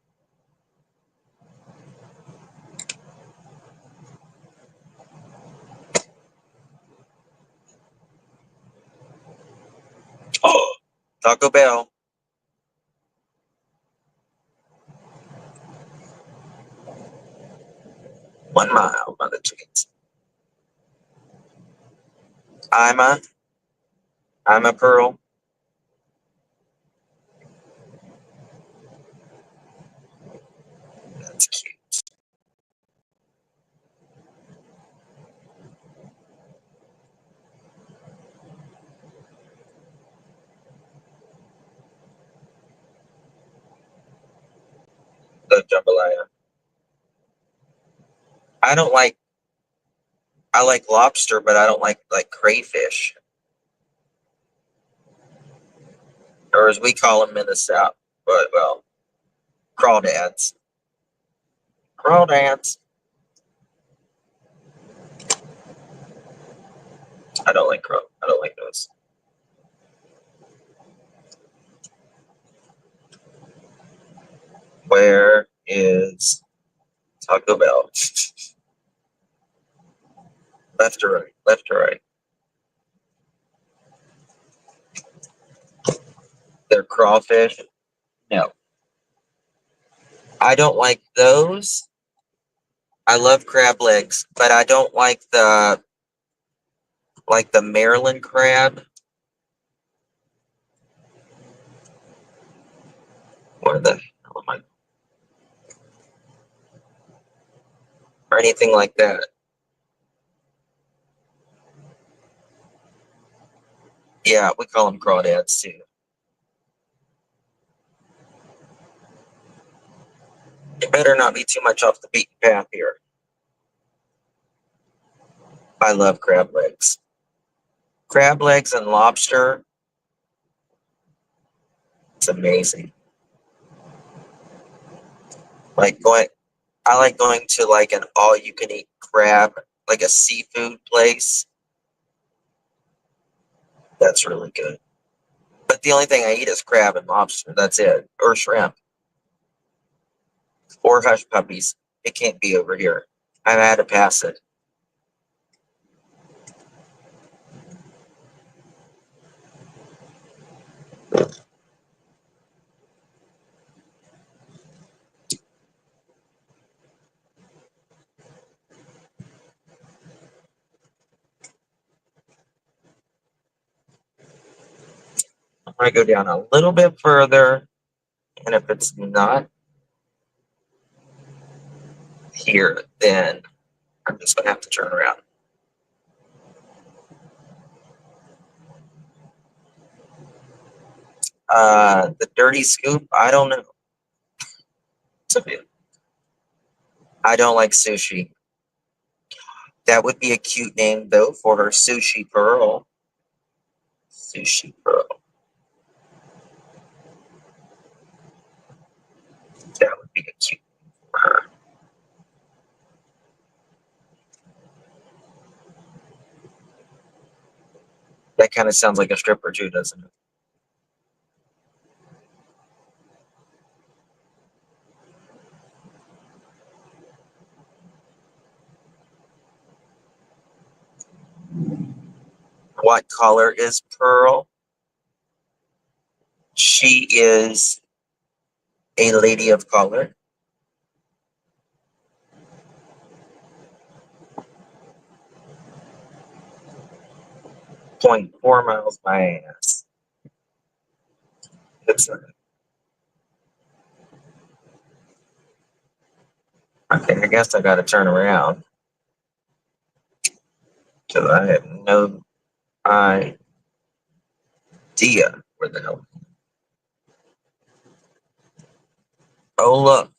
S1: Oh, Taco Bell. One mile by the tweets. I'm a Pearl. That's cute. The jambalaya. I don't like. I like lobster, but I don't like crayfish, or as we call them in the South. But well, crawdads. Crawdads. I don't like crow. I don't like those. Where is Taco Bell? Left or right? Left or right? They're crawfish. No, I don't like those. I love crab legs, but I don't like the Maryland crab. What the hell am I? Or anything like that. Yeah, we call them crawdads too. It better not be too much off the beaten path here. I love crab legs. Crab legs and lobster. It's amazing. Like going I like going to like an all you can eat crab, like a seafood place. That's really good. But the only thing I eat is crab and lobster. That's it. Or shrimp. Or hush puppies. It can't be over here. I've had to pass it. I'm going to go down a little bit further. And if it's not here, then I'm just going to have to turn around. The dirty scoop, I don't know. It's okay. I don't like sushi. That would be a cute name, though, for her, Sushi Pearl. Sushi Pearl. That would be a cute name for her. That kind of sounds like a stripper, too, doesn't it? What color is Pearl? She is a lady of color. Point 4 miles my ass. It's okay. I guess I got to turn around because I have no idea where the hell. Oh look,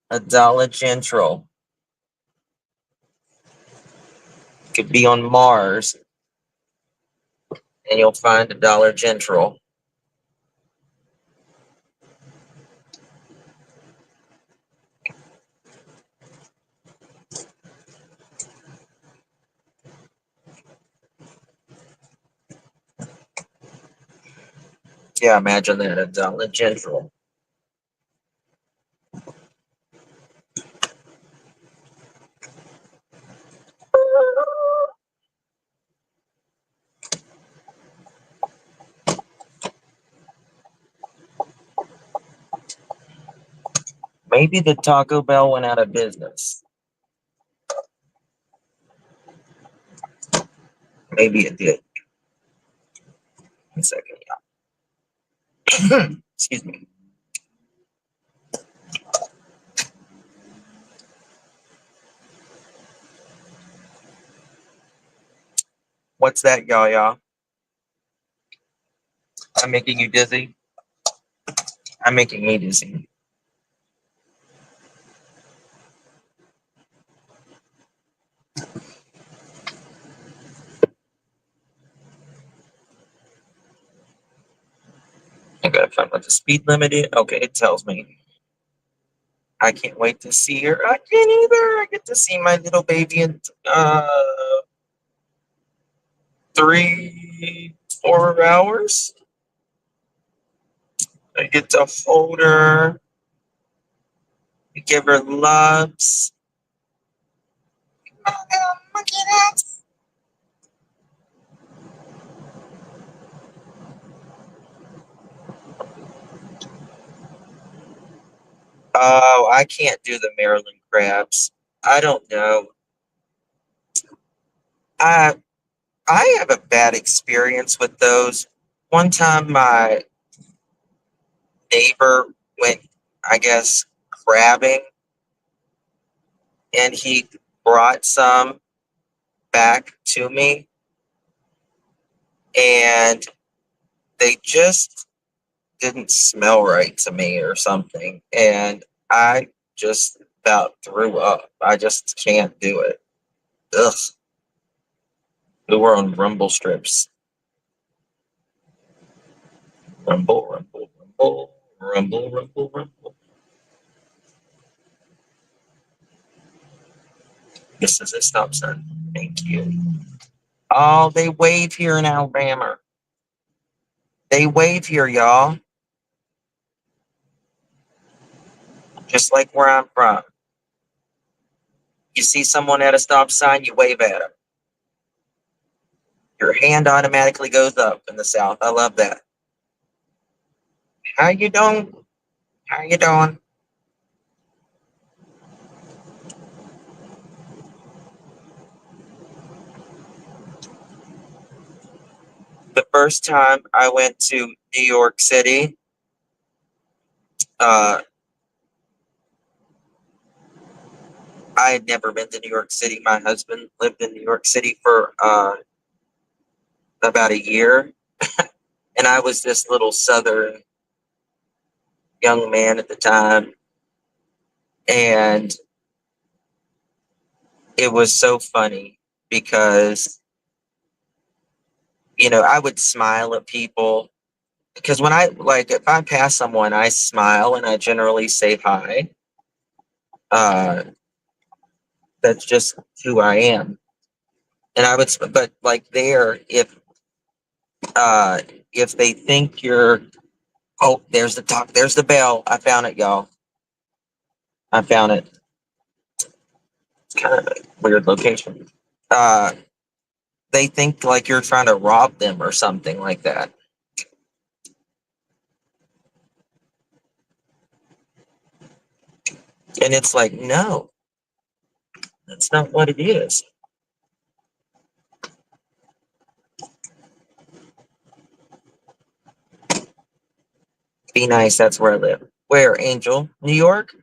S1: a Dollar General. Could be on Mars, and you'll find a Dollar General. Yeah, imagine that, a Dollar General. Maybe the Taco Bell went out of business. Maybe it did. 1 second, yeah. Excuse me. What's that, y'all? I'm making you dizzy. I'm making me dizzy. I gotta find what the speed limit is. Okay, it tells me. I can't wait to see her. I can't either. I get to see my little baby in 3-4 hours. I get to hold her, give her loves. Oh, I can't do the Maryland crabs. I don't know. I I have a bad experience with those. One time my neighbor went, I guess, crabbing, and he brought some back to me, and they just didn't smell right to me or something. And I just about threw up. I just can't do it. Ugh. We were on rumble strips. Rumble, rumble, rumble, rumble, rumble, rumble. This is a stop sign. Thank you. Oh, they wave here in Alabama. They wave here, y'all. Just like where I'm from. You see someone at a stop sign, you wave at them. Your hand automatically goes up in the South. I love that. How you doing? How you doing? The first time I went to New York City, I had never been to New York City. My husband lived in New York City for about a year, and I was this little Southern young man at the time, and it was so funny because I would smile at people because when if I pass someone, I smile and I generally say hi. Uh, that's just who I am. And I would, but like there, if they think you're, oh, there's the top, there's the bell. I found it, y'all. I found it. It's kind of a weird location. Uh, they think like you're trying to rob them or something like that. And it's like, no, that's not what it is. Be nice, that's where I live. Where, Angel? New York?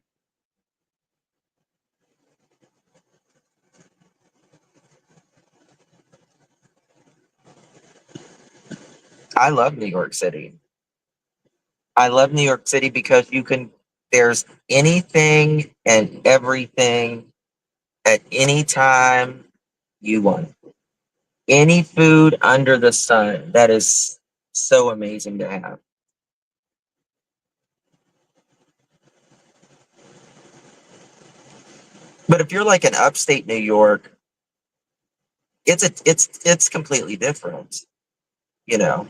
S1: I love New York City. I love New York City because there's anything and everything at any time you want. Any food under the sun. That is so amazing to have. But if you're like in upstate New York, it's completely different, you know.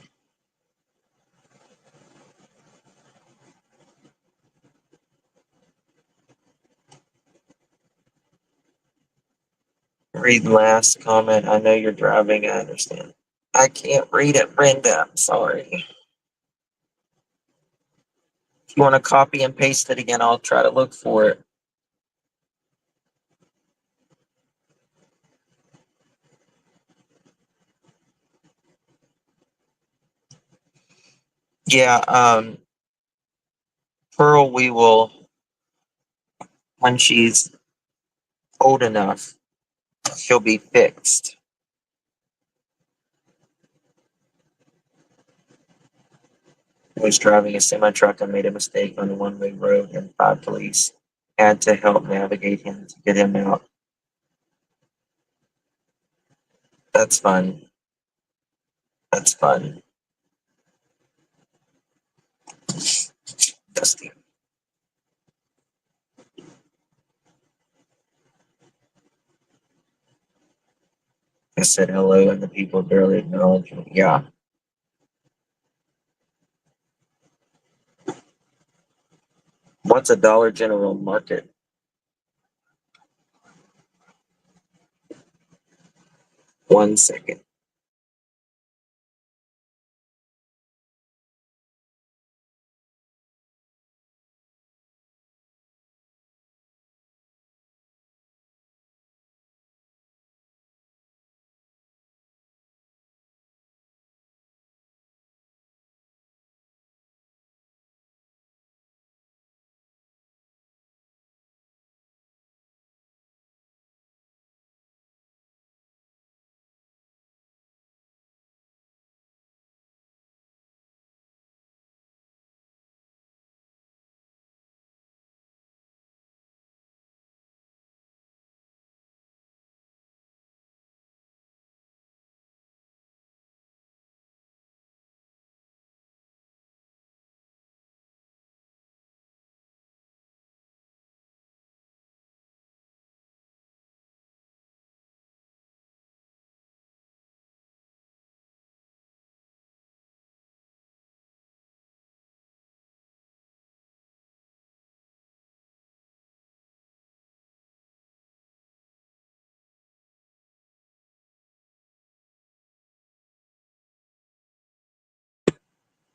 S1: Read last comment. I know you're driving, I understand. I can't read it, Brenda. I'm sorry. If you want to copy and paste it again, I'll try to look for it. Yeah, Pearl, we will, when she's old enough, she'll be fixed. I was driving a semi truck and made a mistake on a one-way road, and 5 police had to help navigate him to get him out. That's fun. That's fun. Dusty. I said hello, and the people barely acknowledged me. Yeah. What's a Dollar General Market? One second.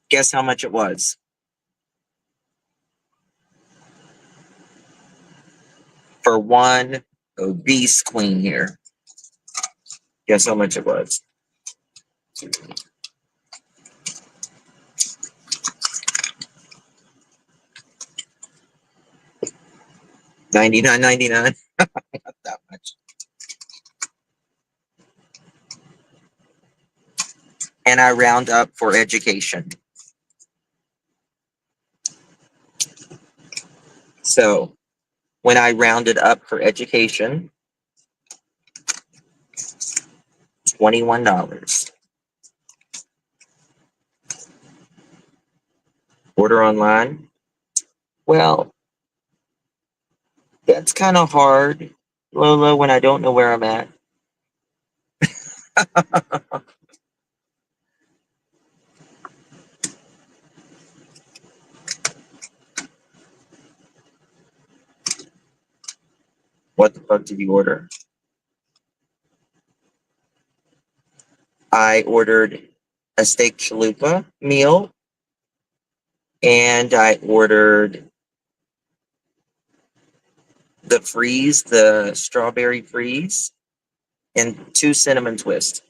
S1: Guess how much it was for one obese queen here? Guess how much it was? $99.99. Not that much. And I round up for education. So when I rounded up for education, $21. Order online. Well, that's kind of hard, Lola, when I don't know where I'm at. What the fuck did you order? I ordered a steak chalupa meal, and I ordered the freeze, the strawberry freeze, and 2 cinnamon twists.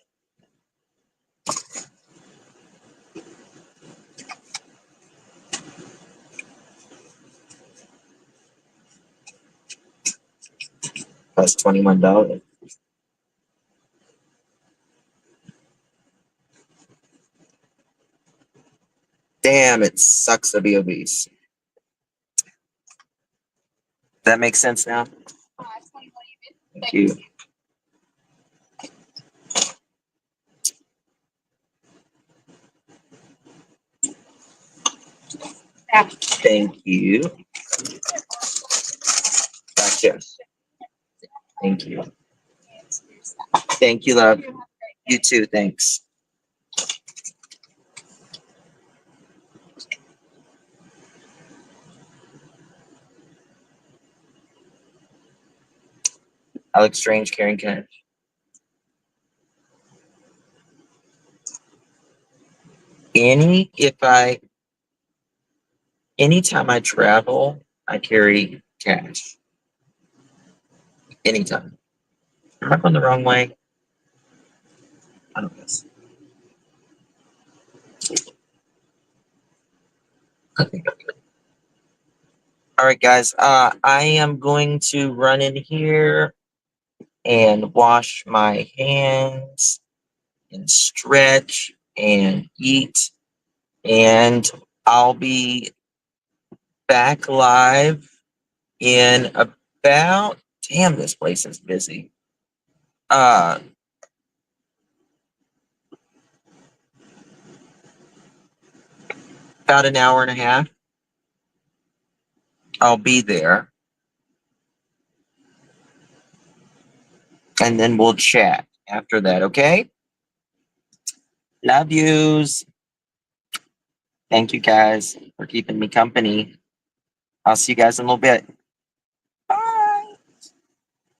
S1: That's $21. Damn, it sucks to be obese. That makes sense now? Thank you. Thank you. Gotcha. Thank you. Thank you, love. You too, thanks. Alex Strange, Karen Cash. Anytime I travel, I carry cash. Anytime. Am I going the wrong way? I don't know. I think I'm good. All right, guys. I am going to run in here and wash my hands and stretch and eat, and I'll be back live in about, damn, this place is busy. About an hour and a half. I'll be there. And then we'll chat after that, okay? Love yous. Thank you guys for keeping me company. I'll see you guys in a little bit.